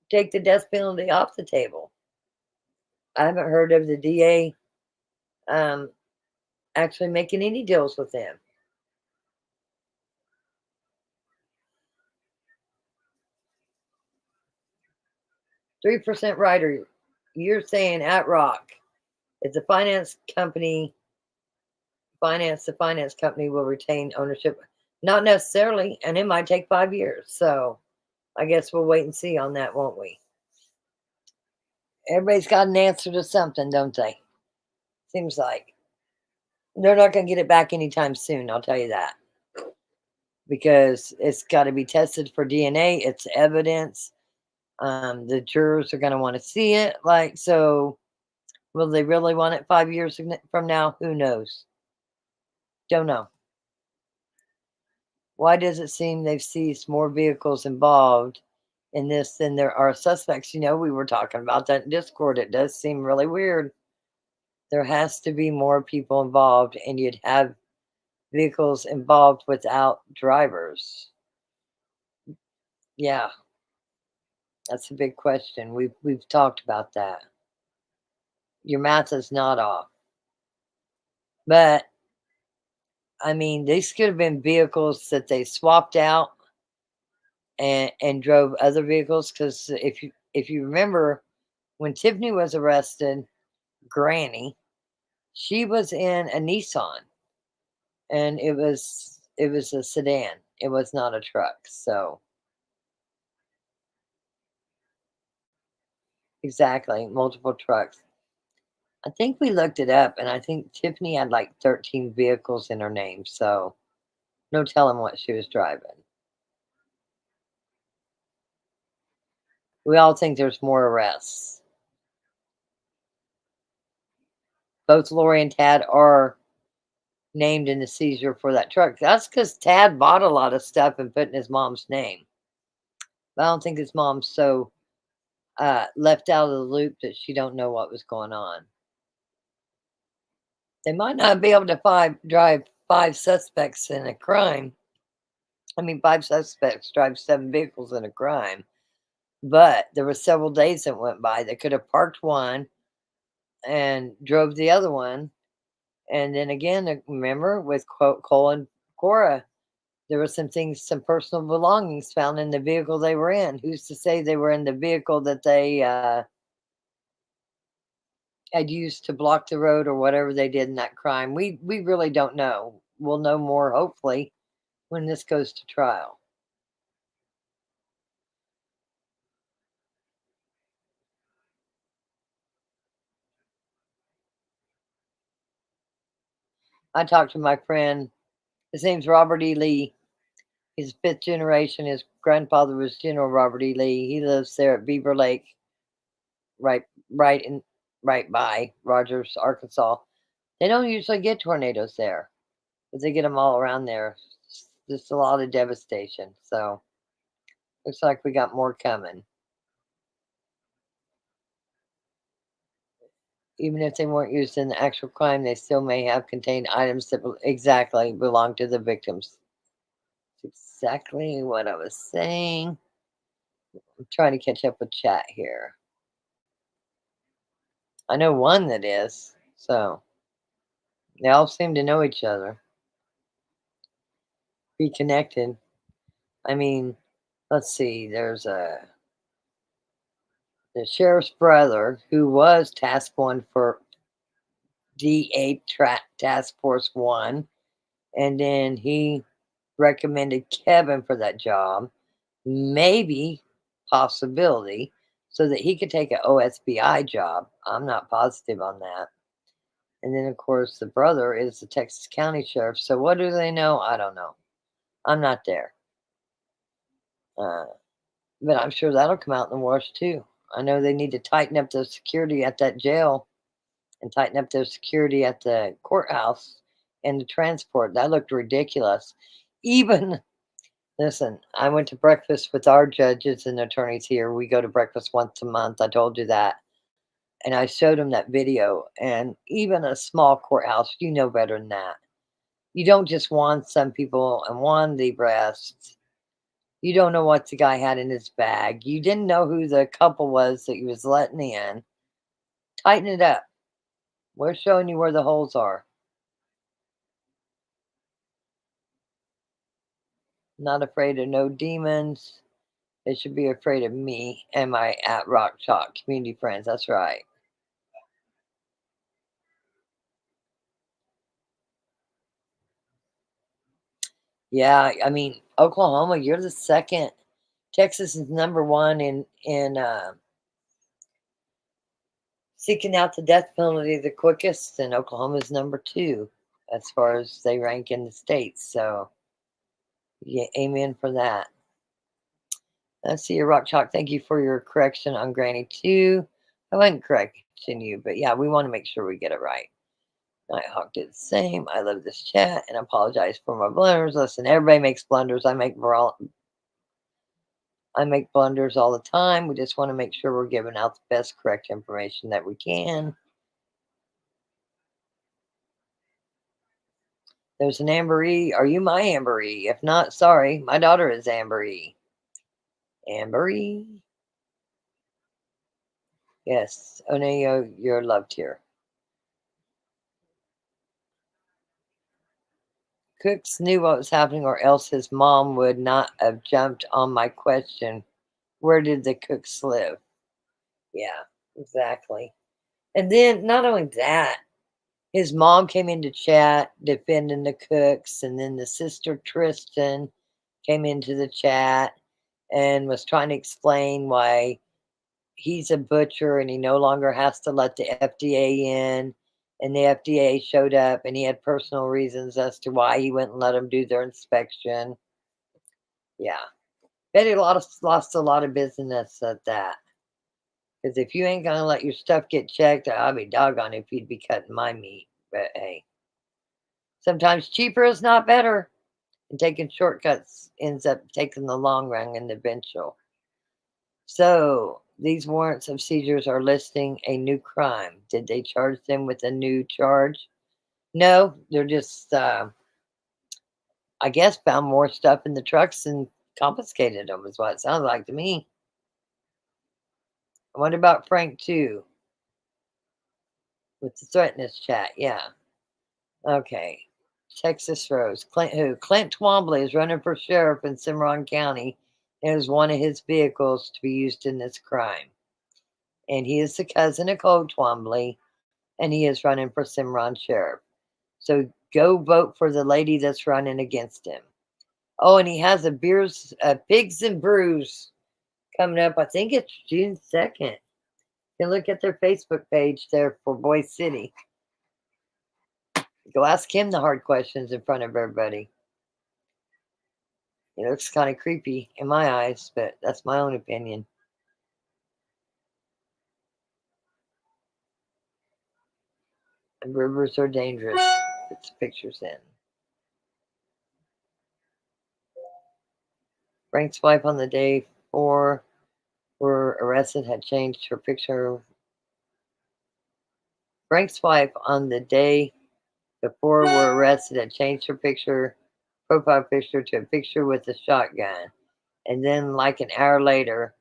take the death penalty off the table. I haven't heard of the DA actually making any deals with them. $3% writer, you're saying at Rock, if the finance company will retain ownership. Not necessarily, and it might take 5 years. So I guess we'll wait and see on that, won't we? Everybody's got an answer to something, don't they? Seems like. They're not going to get it back anytime soon, I'll tell you that. Because it's got to be tested for DNA. It's evidence. The jurors are going to want to see it. So will they really want it 5 years from now? Who knows? Don't know. Why does it seem they've seized more vehicles involved in this than there are suspects? We were talking about that in Discord. It does seem really weird. There has to be more people involved, and you'd have vehicles involved without drivers. Yeah, that's a big question. We've talked about that. Your math is not off. But, these could have been vehicles that they swapped out and drove other vehicles. Because if you remember, when Tiffany was arrested, Granny, she was in a Nissan, and it was a sedan. It was not a truck. So exactly, multiple trucks. I think we looked it up, and I think Tiffany had 13 vehicles in her name. So no telling what she was driving. We all think there's more arrests. Both Lori and Tad are named in the seizure for that truck. That's because Tad bought a lot of stuff and put in his mom's name. But I don't think his mom's so left out of the loop that she don't know what was going on. They might not be able to drive 5 suspects in a crime. 5 suspects drive 7 vehicles in a crime. But there were several days that went by. They could have parked one and drove the other one. And then again, remember with Cole and Cora, there were some personal belongings found in the vehicle they were in. Who's to say they were in the vehicle that they had used to block the road or whatever they did in that crime? We really don't know. We'll know more, hopefully, when this goes to trial. I talked to my friend. His name's Robert E. Lee. He's 5th generation. His grandfather was General Robert E. Lee. He lives there at Beaver Lake, right by Rogers, Arkansas. They don't usually get tornadoes there, but they get them all around there. Just a lot of devastation. So looks like we got more coming. Even if they weren't used in the actual crime, they still may have contained items that exactly belong to the victims. That's exactly what I was saying. I'm trying to catch up with chat here. I know one that is, so they all seem to know each other. Be connected. Let's see, there's the sheriff's brother who was task 1 for DA Task Force 1, and then he recommended Kevin for that job, maybe, possibility, so that he could take an OSBI job. I'm not positive on that. And then, of course, the brother is the Texas County Sheriff. So what do they know? I don't know. I'm not there. But I'm sure that'll come out in the wash, too. I know they need to tighten up the security at that jail and tighten up their security at the courthouse and the transport. That looked ridiculous. Even Listen, I went to breakfast with our judges and attorneys here. We go to breakfast once a month. I told you that. And I showed them that video. And even a small courthouse, you know better than that. You don't just want some people and want the breasts. You don't know what the guy had in his bag. You didn't know who the couple was that he was letting in. Tighten it up. We're showing you where the holes are. Not afraid of no demons. They should be afraid of me and my at Rock Chalk community friends. That's right. Yeah, I mean, Oklahoma, you're the second. Texas is number one in seeking out the death penalty the quickest, and Oklahoma is number two as far as they rank in the states. So, yeah, amen for that. Let's see, Rock Chalk. Thank you for your correction on Granny too. I wasn't correcting you, but yeah, we want to make sure we get it right. Nighthawk did the same. I love this chat and apologize for my blunders. Listen, everybody makes blunders. I make blunders all the time. We just want to make sure we're giving out the best correct information that we can. There's an Amber E. Are you my Amber E? If not, sorry. My daughter is Amber E. Amber E. Yes. Oneo, you're loved here. Cooks knew what was happening, or else his mom would not have jumped on my question. Where did the Cooks live? Yeah, exactly. And then, not only that, his mom came into chat defending the Cooks, and then the sister Tristan came into the chat and was trying to explain why he's a butcher and he no longer has to let the FDA in. And the FDA showed up and he had personal reasons as to why he wouldn't let them do their inspection. Yeah. Bet he lost a lot of business at that. Because if you ain't going to let your stuff get checked, I'll be doggone if you'd be cutting my meat. But hey, sometimes cheaper is not better. And taking shortcuts ends up taking the long run in the eventual. So these warrants of seizures are listing a new crime. Did they charge them with a new charge? No, they're just, I guess, found more stuff in the trucks and confiscated them, is what it sounds like to me. I wonder about Frank, too, with the threatness chat. Yeah. Okay. Texas Rose. Clint who? Clint Twombly is running for sheriff in Cimarron County. It is one of his vehicles to be used in this crime. And he is the cousin of Cole Twombly, and he is running for Cimarron sheriff. So go vote for the lady that's running against him. Oh, and he has a Pigs and Brews coming up. I think it's June 2nd. You can look at their Facebook page there for Boise City. Go ask him the hard questions in front of everybody. It looks kind of creepy in my eyes, but that's my own opinion. And rivers are dangerous. It's pictures in. Frank's wife on the day before were arrested had changed her picture. Frank's wife on the day before were arrested had changed her profile picture to a picture with a shotgun. And then like an hour later,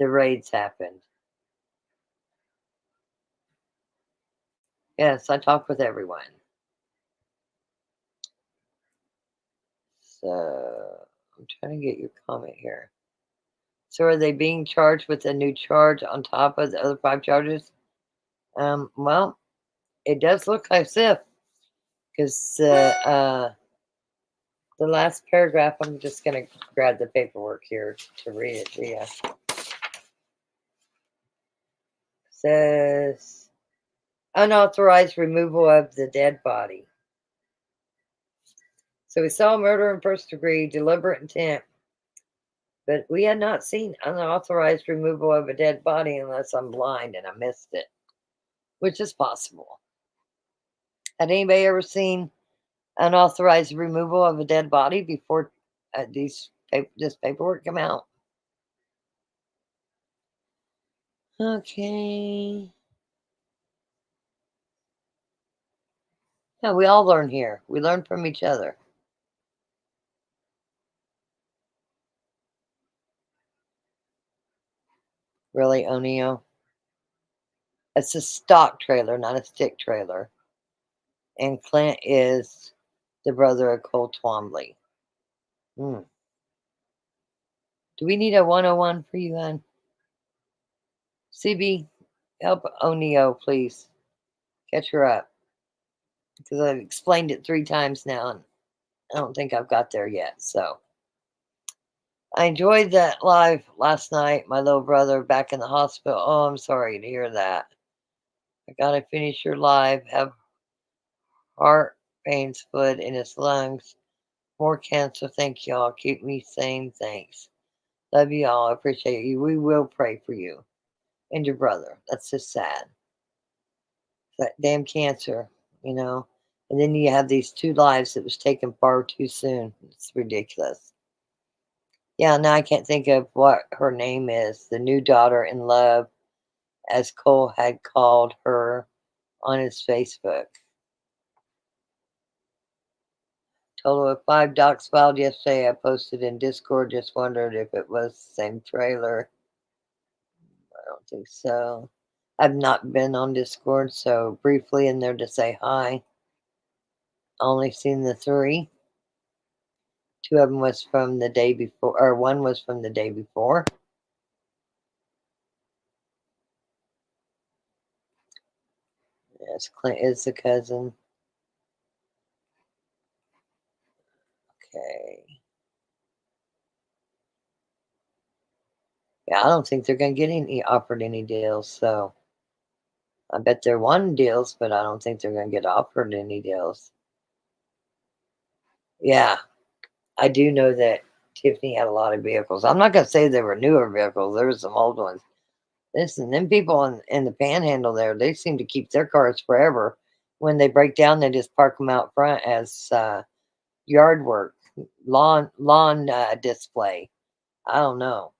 the raids happened. Yes, I talk with everyone. So I'm trying to get your comment here. So are they being charged with a new charge on top of the other 5 charges? Well, it does look as if, because the last paragraph, I'm just going to grab the paperwork here to read it to you. Says unauthorized removal of the dead body. So we saw murder in first degree, deliberate intent, but we had not seen unauthorized removal of a dead body unless I'm blind and I missed it, which is possible. Had anybody ever seen unauthorized removal of a dead body before these this paperwork come out. Okay. Yeah, we all learn here. We learn from each other. Really, O'Neill? It's a stock trailer, not a stick trailer. And Clint is the brother of Cole Twombly. Hmm. Do we need a 101 for you, hon? CB, help O'Neill, please. Catch her up. Because I've explained it 3 times now, and I don't think I've got there yet. So I enjoyed that live last night. My little brother back in the hospital. Oh, I'm sorry to hear that. I gotta finish your live. Have heart pains, foot in his lungs. More cancer. Thank y'all. Keep me sane. Thanks. Love you all. I appreciate you. We will pray for you and your brother. That's just sad. That damn cancer, you know. And then you have these 2 lives that was taken far too soon. It's ridiculous. Yeah, now I can't think of what her name is. The new daughter in love, as Cole had called her on his Facebook. Total of 5 docs filed yesterday. I posted in Discord. Just wondered if it was the same trailer. I don't think so. I've not been on Discord, so briefly in there to say hi. Only seen the 3. 2 of them was from the day before, or 1 was from the day before. Yes, Clint is the cousin. Okay. Yeah, I don't think they're going to get offered any deals, so I bet they're won deals, but I don't think they're going to get offered any deals. Yeah, I do know that Tiffany had a lot of vehicles. I'm not going to say they were newer vehicles. There were some old ones. Listen, them people in the panhandle there, they seem to keep their cars forever. When they break down, they just park them out front as yard work, lawn display. I don't know.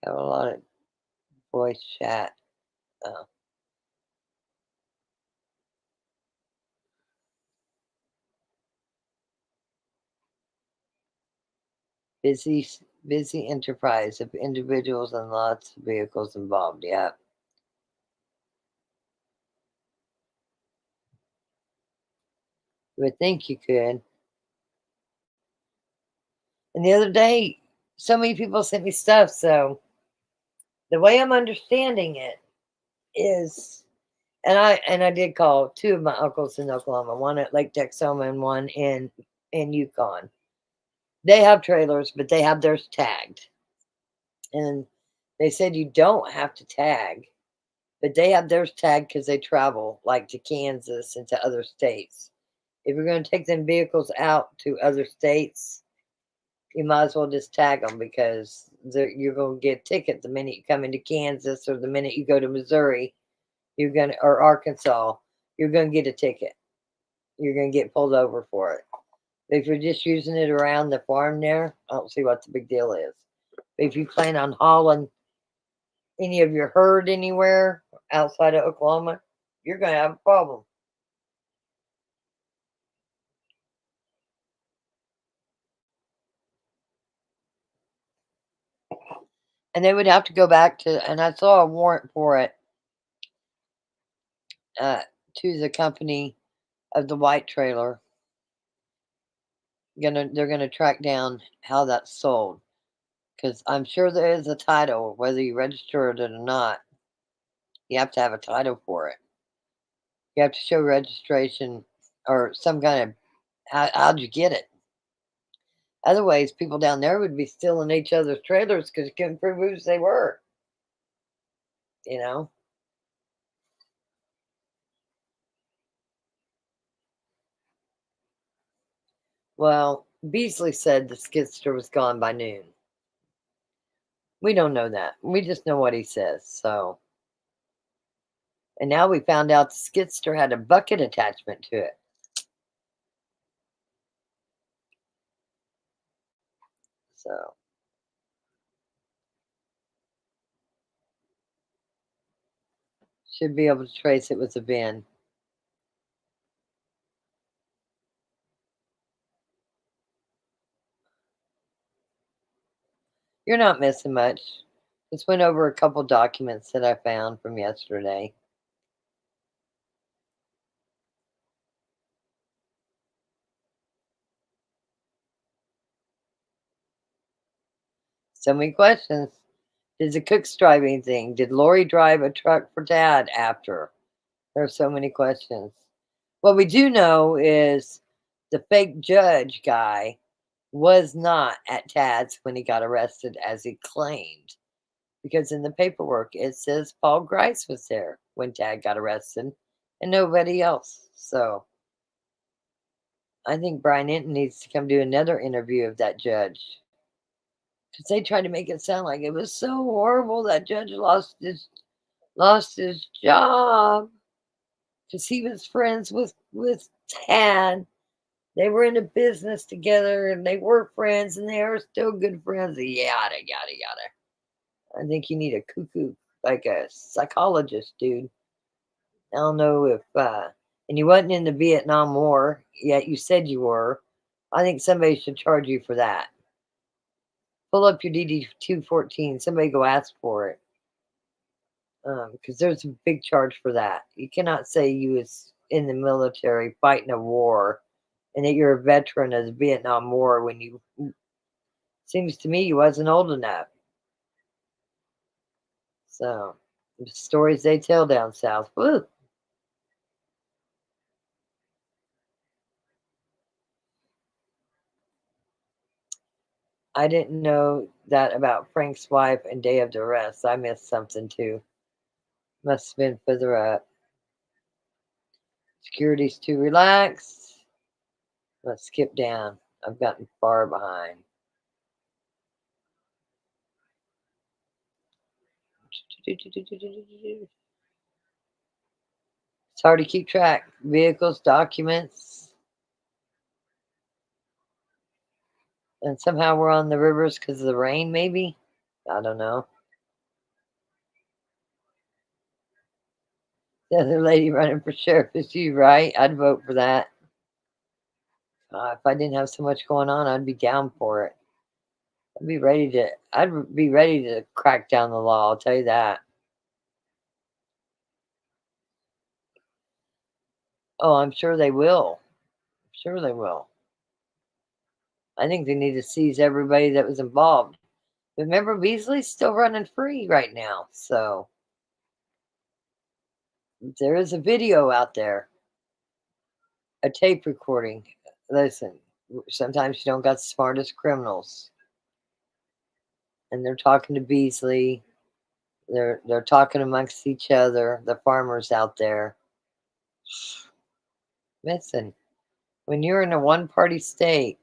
Have a lot of voice chat. Uh, busy enterprise of individuals and lots of vehicles involved. Yeah. You would think you could. And the other day, so many people sent me stuff. So the way I'm understanding it is, and I did call 2 of my uncles in Oklahoma, one at Lake Texoma and one in Yukon. They have trailers, but they have theirs tagged. And they said you don't have to tag, but they have theirs tagged because they travel like to Kansas and to other states. If you're going to take them vehicles out to other states, you might as well just tag them because you're going to get a ticket the minute you come into Kansas or the minute you go to Missouri, or Arkansas, you're going to get a ticket. You're going to get pulled over for it. But if you're just using it around the farm there, I don't see what the big deal is. But if you plan on hauling any of your herd anywhere outside of Oklahoma, you're going to have a problem. And they would have to go back to, and I saw a warrant for it to the company of the white trailer. They're gonna track down how that's sold, because I'm sure there is a title, whether you register it or not. You have to have a title for it. You have to show registration or some kind of how'd you get it. Otherwise, people down there would be stealing each other's trailers because you couldn't prove whose they were. You know. Well, Beasley said the skidster was gone by noon. We don't know that. We just know what he says. So, And now we found out the skidster had a bucket attachment to it. So should be able to trace it with a VIN. You're not missing much. Just went over a couple documents that I found from yesterday. So many questions. Did the Cooks drive anything? Did Lori drive a truck for Dad after? There are so many questions. What we do know is the fake judge guy was not at Tad's when he got arrested as he claimed. Because in the paperwork it says Paul Grice was there when Tad got arrested and nobody else. So I think Brian Hinton needs to come do another interview of that judge. Because they tried to make it sound like it was so horrible that judge lost his job. Because he was friends with Tad. They were in a business together and they were friends and they are still good friends. Yada, yada, yada. I think you need a cuckoo, like a psychologist, dude. I don't know if, and you wasn't in the Vietnam War, yet you said you were. I think somebody should charge you for that. Pull up your DD-214. Somebody go ask for it. Because there's a big charge for that. You cannot say you was in the military fighting a war and that you're a veteran of the Vietnam War when you, seems to me you wasn't old enough. So, the stories they tell down south. Woo. I didn't know that about Frank's wife and day of duress. I missed something too. Must have been further up. Security's too relaxed. Let's skip down. I've gotten far behind. It's hard to keep track. Vehicles, documents. And somehow we're on the rivers because of the rain, maybe? I don't know. The other lady running for sheriff is you, right? I'd vote for that. If I didn't have so much going on, I'd be down for it. I'd be ready to crack down the law, I'll tell you that. Oh, I'm sure they will. I'm sure they will. I think they need to seize everybody that was involved. But remember, Beasley's still running free right now, so there is a video out there, a tape recording. Listen, sometimes you don't got the smartest criminals, and they're talking to Beasley. They're talking amongst each other. The farmers out there. Listen, when you're in a one-party state,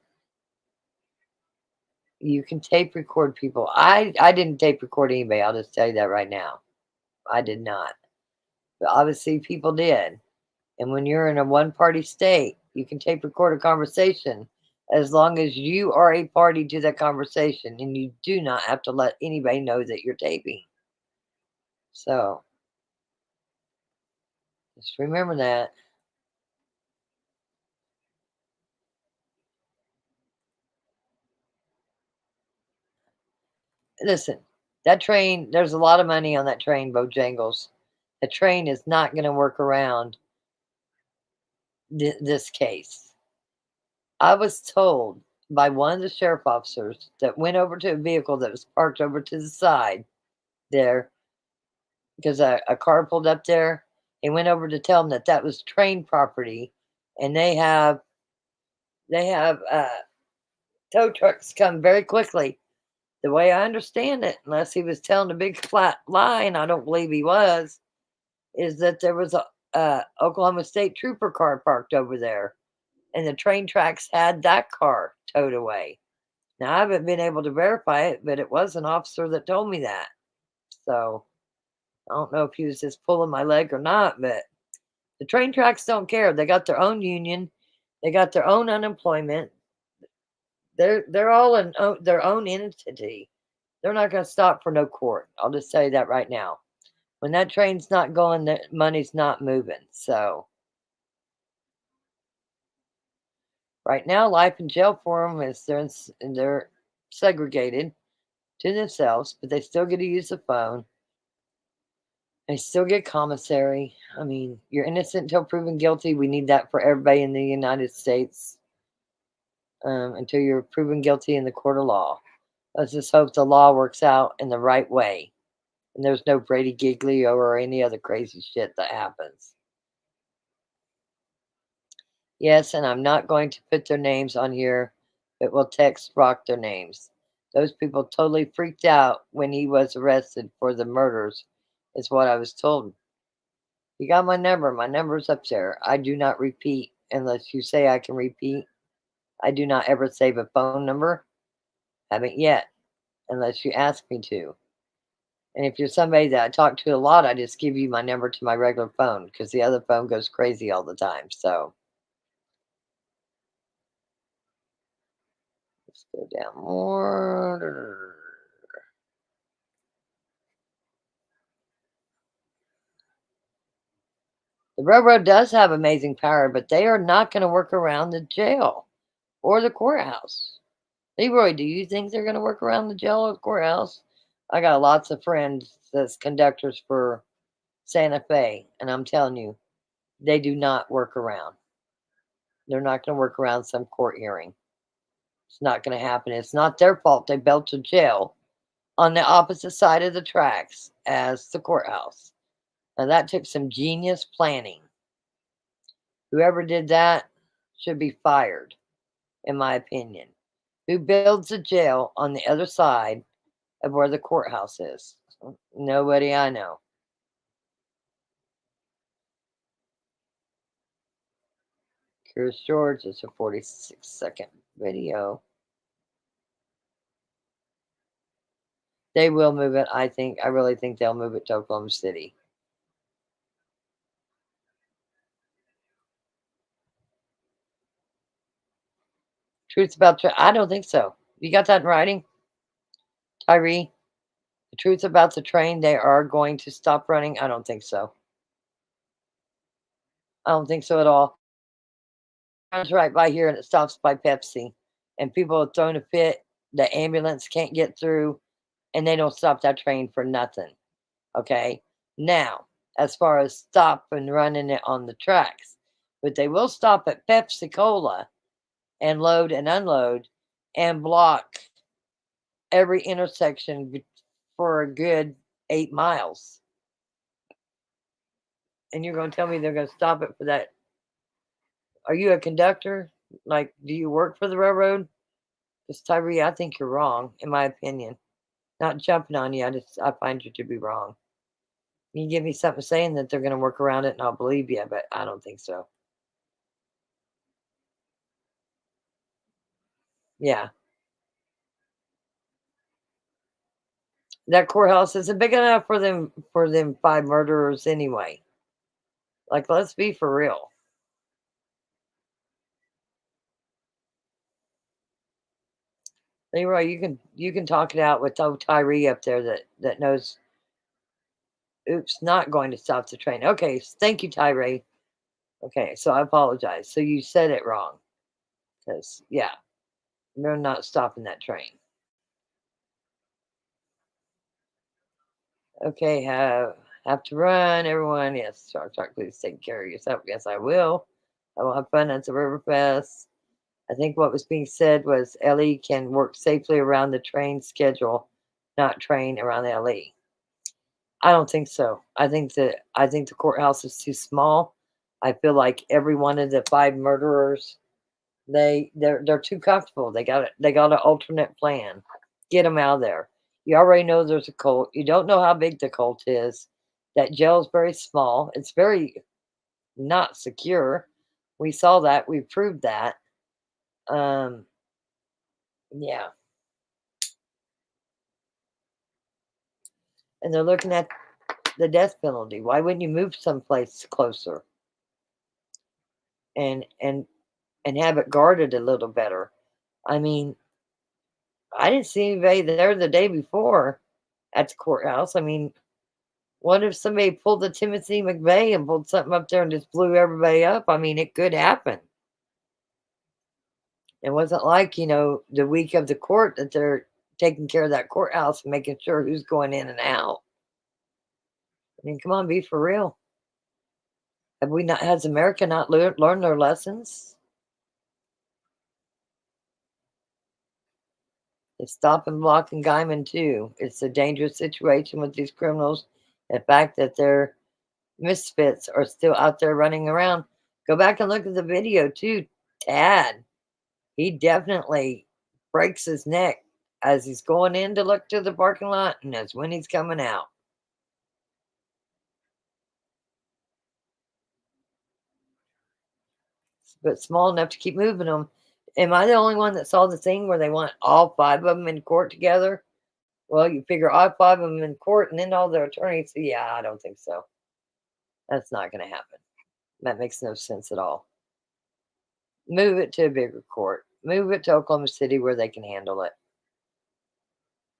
you can tape record people. I didn't tape record anybody. I'll just tell you that right now. I did not. But obviously people did. And when you're in a one-party state, you can tape record a conversation as long as you are a party to that conversation and you do not have to let anybody know that you're taping. So, just remember that. Listen, that train, there's a lot of money on that train, Bojangles. The train is not going to work around this case. I was told by one of the sheriff officers that went over to a vehicle that was parked over to the side there because a car pulled up there. He went over to tell them that that was train property, and they have tow trucks come very quickly. The way I understand it, unless he was telling a big flat lie, and I don't believe he was, is that there was a Oklahoma State Trooper car parked over there, and the train tracks had that car towed away. Now, I haven't been able to verify it, but it was an officer that told me that. So, I don't know if he was just pulling my leg or not, but the train tracks don't care. They got their own union. They got their own unemployment. They're all in their own entity. They're not going to stop for no court. I'll just tell you that right now. When that train's not going, the money's not moving. So right now, life in jail for them is they're segregated to themselves, but they still get to use the phone. They still get commissary. I mean, you're innocent until proven guilty. We need that for everybody in the United States until you're proven guilty in the court of law. Let's just hope the law works out in the right way. And there's no Brady Giglio or any other crazy shit that happens. Yes, and I'm not going to put their names on here, but we'll text Rock their names. Those people totally freaked out when he was arrested for the murders, is what I was told. You got my number. My number's up there. I do not repeat unless you say I can repeat. I do not ever save a phone number. Haven't yet, unless you ask me to. And if you're somebody that I talk to a lot, I just give you my number to my regular phone because the other phone goes crazy all the time. So let's go down more. The railroad does have amazing power, but they are not going to work around the jail or the courthouse. Leroy, do you think they're going to work around the jail or the courthouse? I got lots of friends that's conductors for Santa Fe, and I'm telling you, they do not work around. They're not going to work around some court hearing. It's not going to happen. It's not their fault they built a jail on the opposite side of the tracks as the courthouse. Now, that took some genius planning. Whoever did that should be fired, in my opinion. Who builds a jail on the other side of where the courthouse is? Nobody I know. Curious George is a 46-second video. They will move it, I think. I really think they'll move it to Oklahoma City. Truth about I don't think so. You got that in writing, Tyree? The truth about the train, they are going to stop running? I don't think so. I don't think so at all. It runs right by here and it stops by Pepsi. And people are throwing a fit. The ambulance can't get through. And they don't stop that train for nothing. Okay? Now, as far as stop and running it on the tracks. But they will stop at Pepsi Cola and load and unload and block every intersection for a good 8 miles. And you're going to tell me they're going to stop it for that? Are you a conductor? Like, do you work for the railroad? Because Tyree, I think you're wrong, in my opinion. Not jumping on you, I find you to be wrong. You give me something saying that they're going to work around it, and I'll believe you, but I don't think so. Yeah. That courthouse isn't big enough for them 5 murderers anyway. Like, let's be for real. Leroy, you can talk it out with old Tyree up there that knows. Oops, not going to stop the train. Okay, thank you, Tyree. Okay, so I apologize. So you said it wrong. Because, yeah, they're not stopping that train. Okay, have to run, everyone. Yes, Shark, please take care of yourself. Yes, I will. I will have fun at the Riverfest. I think what was being said was LE can work safely around the train schedule, not train around LE. I don't think so. I think the courthouse is too small. I feel like every one of the 5 murderers, they're too comfortable. They got an alternate plan. Get them out of there. You already know there's a cult. You don't know how big the cult is. That jail is very small. It's very not secure. We saw that. We proved that. Yeah. And they're looking at the death penalty? Why wouldn't you move someplace closer and have it guarded a little better? I mean, I didn't see anybody there the day before at the courthouse. I mean, what if somebody pulled the Timothy McVeigh and pulled something up there and just blew everybody up? I mean, it could happen. It wasn't like, the week of the court that they're taking care of that courthouse and making sure who's going in and out. I mean, come on, be for real. Has America not learned their lessons? It's stop and block and Guyman too. It's a dangerous situation with these criminals. The fact that their misfits are still out there running around. Go back and look at the video too. Tad, he definitely breaks his neck as he's going in to look to the parking lot and as when he's coming out. But small enough to keep moving them. Am I the only one that saw the thing where they want all 5 of them in court together? Well, you figure all 5 of them in court and then all their attorneys. Yeah, I don't think so. That's not going to happen. That makes no sense at all. Move it to a bigger court. Move it to Oklahoma City where they can handle it.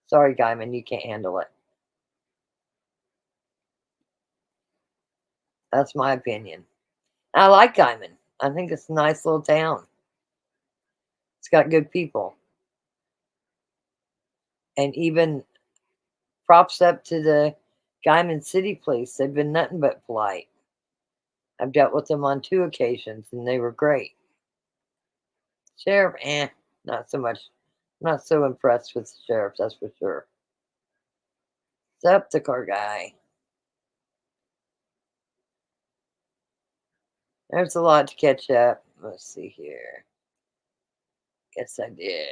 Sorry, Guyman, you can't handle it. That's my opinion. I like Guyman. I think it's a nice little town. It's got good people. And even props up to the Guyman City Police. They've been nothing but polite. I've dealt with them on 2 occasions, and they were great. Sheriff, not so much. I'm not so impressed with the sheriff, that's for sure. What's up, the car guy? There's a lot to catch up. Let's see here. Guess I did.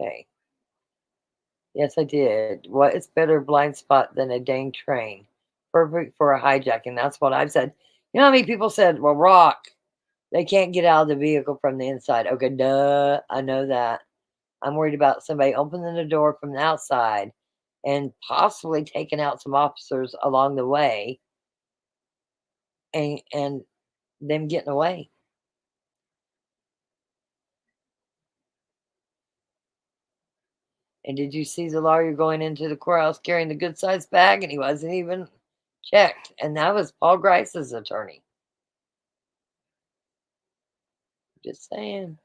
Okay. Yes, I did. What is better blind spot than a dang train? Perfect for a hijacking. That's what I've said. You know how many people said, well, Rock, they can't get out of the vehicle from the inside. Okay, duh. I know that. I'm worried about somebody opening the door from the outside and possibly taking out some officers along the way and them getting away. And did you see the lawyer going into the courthouse carrying the good-sized bag and he wasn't even checked? And that was Paul Grice's attorney. Just saying.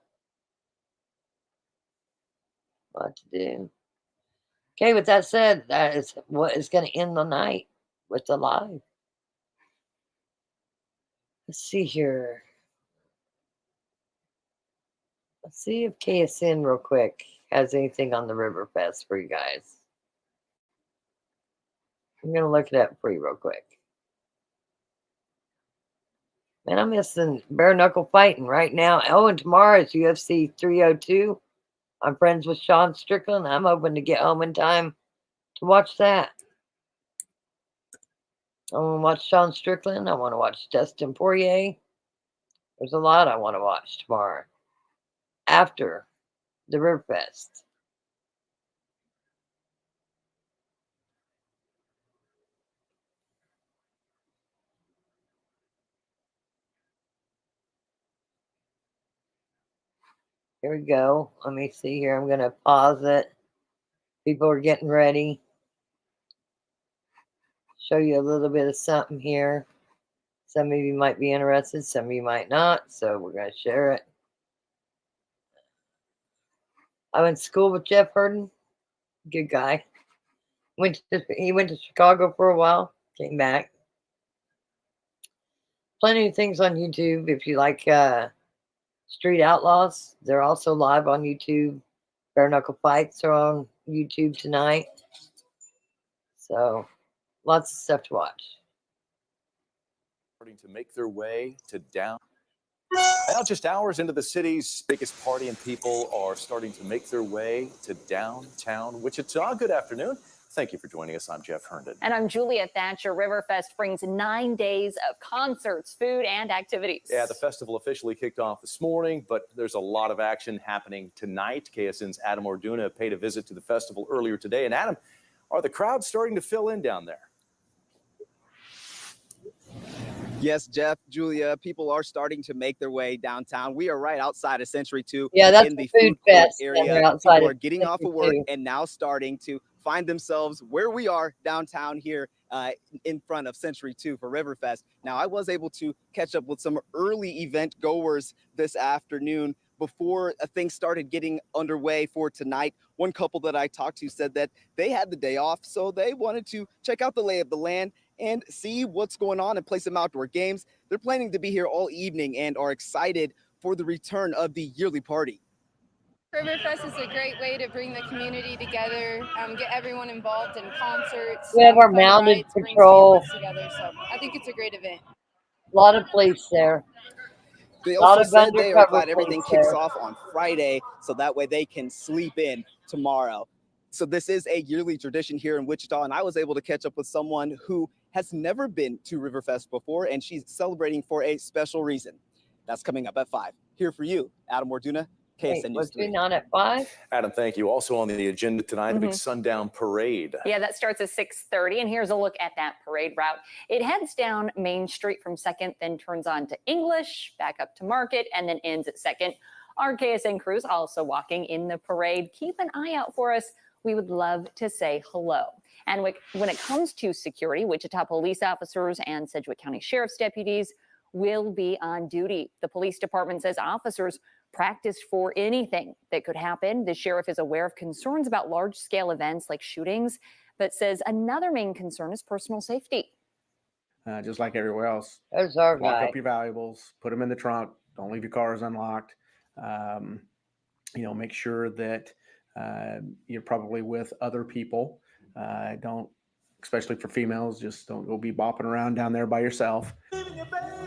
What to do. Okay, with that said, that is what is going to end the night with the live. Let's see here. Let's see if KSN real quick has anything on the Riverfest for you guys. I'm going to look it up for you real quick. Man, I'm missing bare knuckle fighting right now. Oh, and tomorrow is UFC 302. I'm friends with Sean Strickland. I'm hoping to get home in time to watch that. I want to watch Sean Strickland. I want to watch Dustin Poirier. There's a lot I want to watch tomorrow after the Riverfest. Here we go. Let me see here. I'm going to pause it. People are getting ready. Show you a little bit of something here. Some of you might be interested. Some of you might not. So we're going to share it. I went to school with Jeff Herden. Good guy. He went to Chicago for a while. Came back. Plenty of things on YouTube if you like Street Outlaws. They're also live on YouTube. Bare Knuckle Fights are on YouTube tonight. So lots of stuff to watch. Starting to make their way to down. Now just hours into the city's biggest party and people are starting to make their way to downtown Wichita. Good afternoon. Thank you for joining us. I'm Jeff Herndon. And I'm Julia Thatcher. Riverfest brings 9 days of concerts, food, and activities. Yeah, the festival officially kicked off this morning, but there's a lot of action happening tonight. KSN's Adam Orduna paid a visit to the festival earlier today. And Adam, are the crowds starting to fill in down there? Yes, Jeff, Julia, people are starting to make their way downtown. We are right outside of Century 2 Yeah, that's in the a food food court fest down area. there outside People of are getting off of work Century 2. and now starting to find themselves where we are downtown here in front of Century 2 for Riverfest. Now, I was able to catch up with some early event goers this afternoon before things started getting underway for tonight. One couple that I talked to said that they had the day off, so they wanted to check out the lay of the land and see what's going on and play some outdoor games. They're planning to be here all evening and are excited for the return of the yearly party. Riverfest is a great way to bring the community together, get everyone involved in concerts, We have our fun mounted rides, brings patrol. families together. So I think it's a great event. A lot of police there. They A lot also of said they are undercover glad everything police kicks there. off on Friday, so that way they can sleep in tomorrow. So this is a yearly tradition here in Wichita, and I was able to catch up with someone who has never been to Riverfest before, and she's celebrating for a special reason. That's coming up at 5. Here for you, Adam Orduna, Wait, KSN News was we 3. not at 5? Adam, thank you. Also on the agenda tonight, the big sundown parade. Yeah, that starts at 6:30, and here's a look at that parade route. It heads down Main Street from 2nd, then turns on to English, back up to Market, and then ends at 2nd. Our KSN crews also walking in the parade. Keep an eye out for us. We would love to say hello. And when it comes to security, Wichita police officers and Sedgwick County Sheriff's deputies will be on duty. The police department says officers practice for anything that could happen. The sheriff is aware of concerns about large-scale events like shootings, but says another main concern is personal safety. Just like everywhere else, There's our lock guy. up your valuables, put them in the trunk. Don't leave your cars unlocked. Make sure that you're probably with other people. Don't, especially for females, just don't go be bopping around down there by yourself.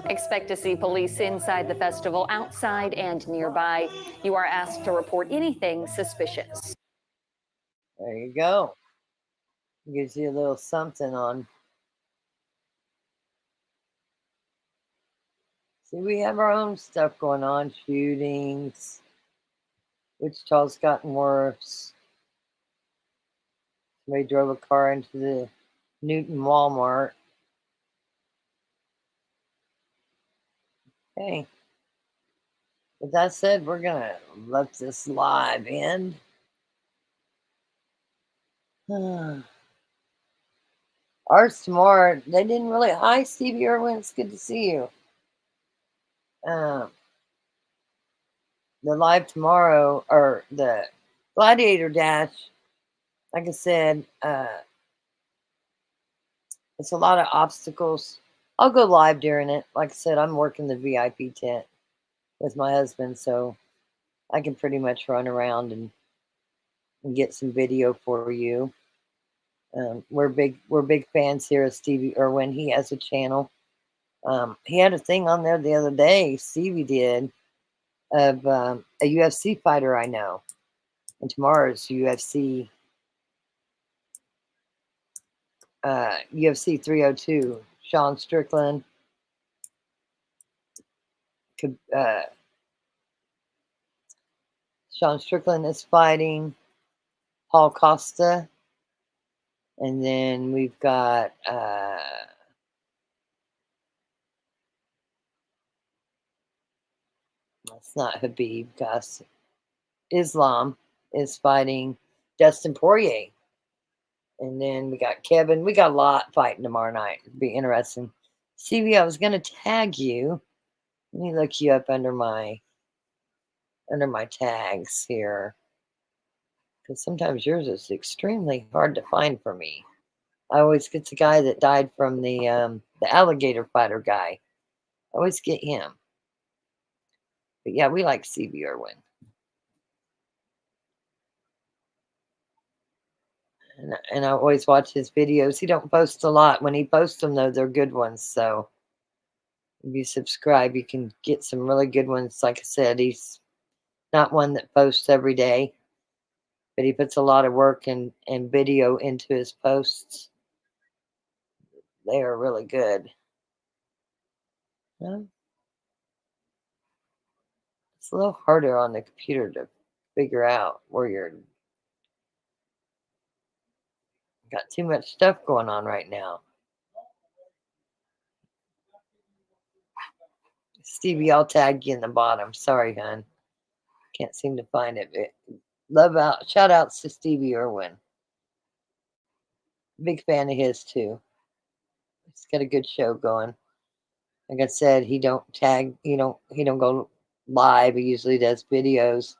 Expect to see police inside the festival, outside and nearby. You are asked to report anything suspicious. There you go. Gives you a little something on. See, we have our own stuff going on. Shootings. Wichita's gotten worse. Somebody drove a car into the Newton Walmart. Okay. With that said, we're going to let this live end. Ours tomorrow, they didn't really. Hi, Stevie Irwin. It's good to see you. The live tomorrow, or the Gladiator Dash, like I said, it's a lot of obstacles. I'll go live during it. Like I said, I'm working the VIP tent with my husband, so I can pretty much run around and get some video for you. We're big fans here of Stevie Irwin. He has a channel. He had a thing on there the other day, Stevie did, of a UFC fighter I know. And tomorrow's UFC 302. Sean Strickland. Sean Strickland is fighting Paul Costa. And then we've got it's not Habib. Gus Islam is fighting Dustin Poirier. And then we got Kevin. We got a lot fighting tomorrow night. It'll be interesting. Stevie, I was gonna tag you. Let me look you up under my tags here. Because sometimes yours is extremely hard to find for me. I always get the guy that died from the alligator fighter guy. I always get him. But yeah, we like Stevie Irwin. And I always watch his videos. He don't post a lot. When he posts them, though, they're good ones. So if you subscribe, you can get some really good ones. Like I said, he's not one that posts every day, but he puts a lot of work and video into his posts. They are really good. It's a little harder on the computer to figure out where you're. Got too much stuff going on right now. Stevie, I'll tag you in the bottom. Sorry, hon. Can't seem to find it. But shout outs to Stevie Irwin. Big fan of his too. He's got a good show going. Like I said, he don't go live. He usually does videos.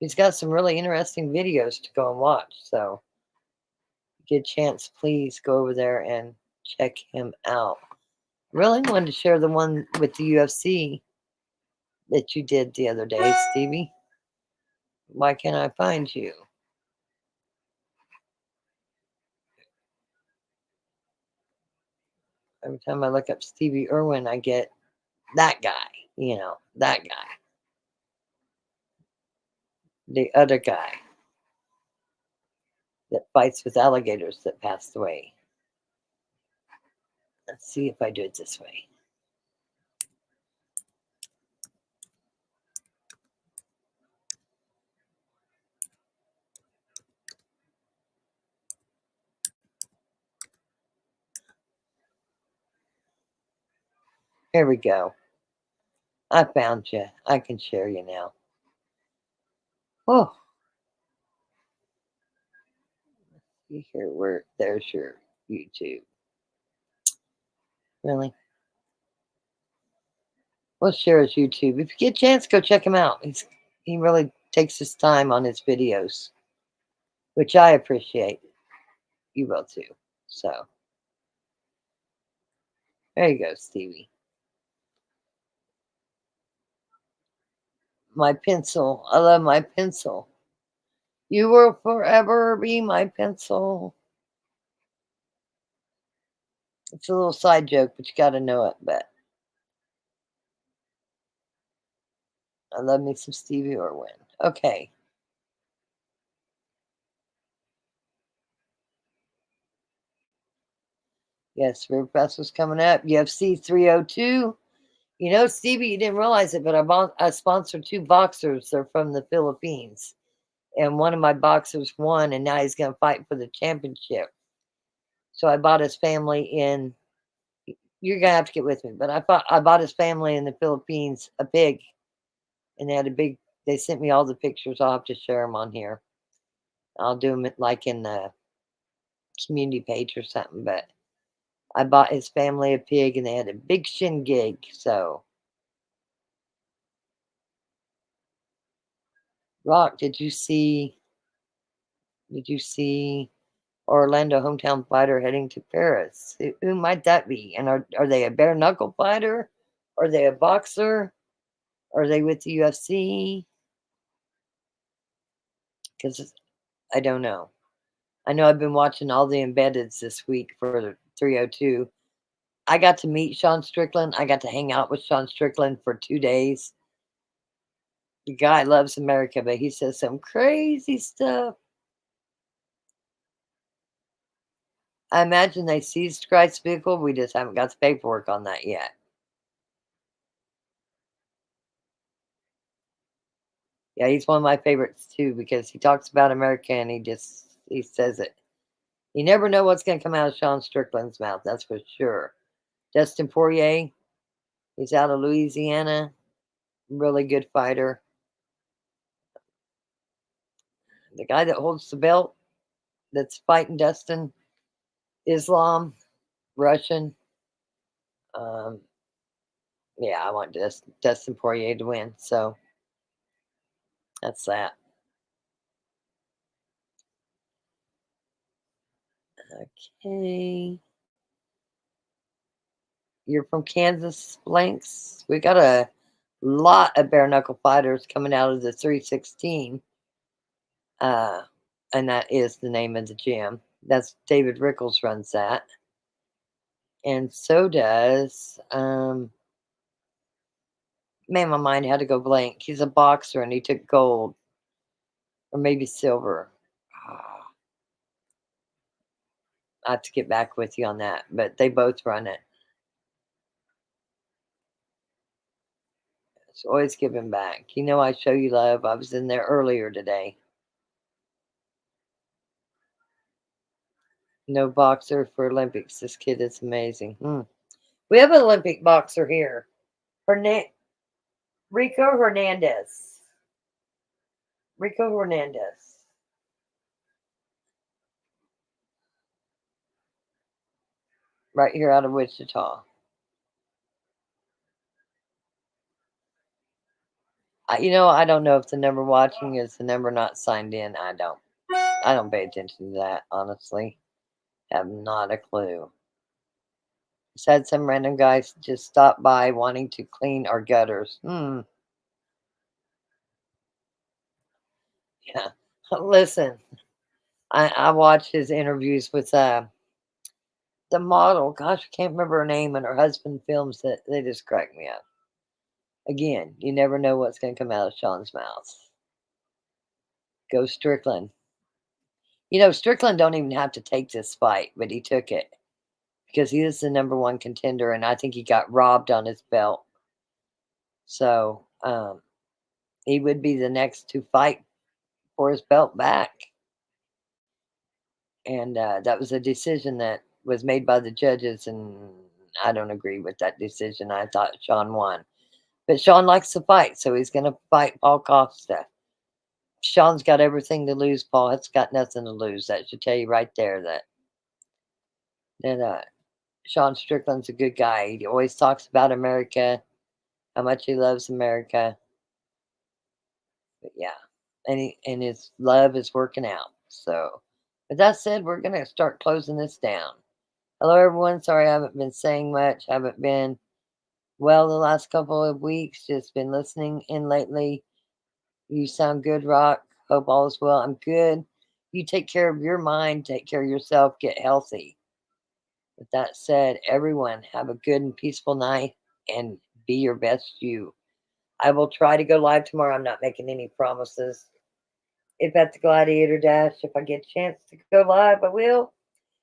He's got some really interesting videos to go and watch. So get a chance, please go over there and check him out. Really wanted to share the one with the UFC that you did the other day, Stevie. Why can't I find you? Every time I look up Stevie Irwin, I get that guy, that guy. The other guy that fights with alligators that passed away. Let's see if I do it this way. Here we go. I found you. I can share you now. Oh. See here, there's your YouTube. Really? We'll share his YouTube. If you get a chance, go check him out. He really takes his time on his videos, which I appreciate. You will too. So, there you go, Stevie. My pencil. I love my pencil. You will forever be my pencil. It's a little side joke, but you got to know it. But I love me some Stevie Irwin. Okay. Yes, Riverfest was coming up. UFC 302. You know, Stevie, you didn't realize it, but I sponsored 2 boxers. They're from the Philippines. And one of my boxers won, and now he's going to fight for the championship. So I bought his family in. You're going to have to get with me. But I bought his family in the Philippines a pig. And they sent me all the pictures. I'll have to share them on here. I'll do them like in the community page or something. But I bought his family a pig, and they had a big shindig. So, Rock, did you see Orlando hometown fighter heading to Paris? Who might that be? And are they a bare knuckle fighter? Are they a boxer? Are they with the UFC? Because I don't know. I know I've been watching all the embeddeds this week for the 302. I got to meet Sean Strickland. I got to hang out with Sean Strickland for 2 days. The guy loves America, but he says some crazy stuff. I imagine they seized Christ's vehicle. We just haven't got the paperwork on that yet. Yeah, he's one of my favorites too because he talks about America and he says it. You never know what's going to come out of Sean Strickland's mouth, that's for sure. Dustin Poirier, he's out of Louisiana. Really good fighter. The guy that holds the belt that's fighting Dustin, Islam, Russian. Yeah, I want Dustin Poirier to win. So that's that. Okay. You're from Kansas, Blanks. We got a lot of bare knuckle fighters coming out of the 316. And that is the name of the gym. That's David Rickles runs that. And so does man, my mind had to go blank. He's a boxer and he took gold. Or maybe silver. I have to get back with you on that. But they both run it. It's always giving back. You know I show you love. I was in there earlier today. No boxer for Olympics. This kid is amazing. We have an Olympic boxer here. Her name, Rico Hernandez. Rico Hernandez. Right here out of Wichita. I don't know if the number watching is the number not signed in. I don't pay attention to that, honestly. Have not a clue. Just had some random guys just stop by wanting to clean our gutters. Yeah. Listen, I watched his interviews with the model. Gosh, I can't remember her name, and her husband films it. They just crack me up. Again, you never know what's going to come out of Sean's mouth. Go Strickland. Strickland don't even have to take this fight, but he took it because he is the number one contender, and I think he got robbed on his belt. So he would be the next to fight for his belt back. And that was a decision that was made by the judges, and I don't agree with that decision. I thought Sean won. But Sean likes to fight, so he's going to fight Paul Costa. Sean's got everything to lose. Paul has got nothing to lose. That should tell you right there that Sean Strickland's a good guy. He always talks about America, how much he loves America. But yeah, and his love is working out. So, with that said, we're going to start closing this down. Hello, everyone. Sorry I haven't been saying much. Haven't been well the last couple of weeks. Just been listening in lately. You sound good, Rock. Hope all is well. I'm good. You take care of your mind. Take care of yourself. Get healthy. With that said, everyone, have a good and peaceful night and be your best you. I will try to go live tomorrow. I'm not making any promises. If at the Gladiator Dash, if I get a chance to go live, I will.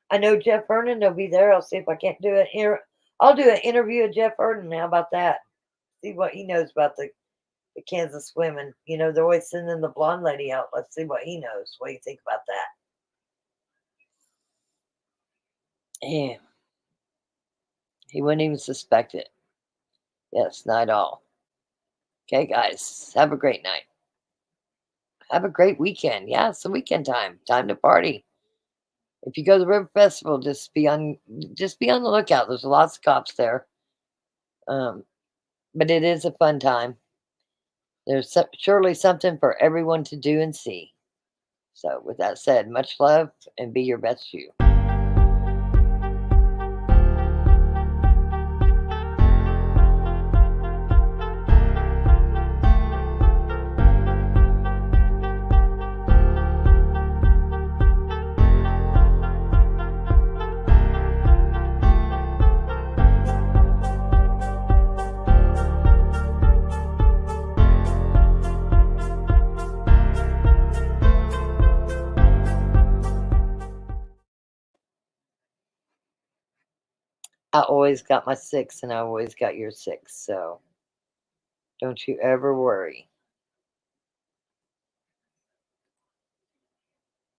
I know Jeff Vernon will be there. I'll see if I can't do it here. I'll do an interview of Jeff Vernon. How about that? See what he knows about the Kansas women. They're always sending the blonde lady out. Let's see what he knows. What do you think about that? Yeah. He wouldn't even suspect it. Yes, not at all. Okay, guys. Have a great night. Have a great weekend. Yeah, it's the weekend time. Time to party. If you go to the River Festival, just be on the lookout. There's lots of cops there. But it is a fun time. There's surely something for everyone to do and see. So, with that said, much love and be your best you. I always got my 6 and I always got your 6. So don't you ever worry.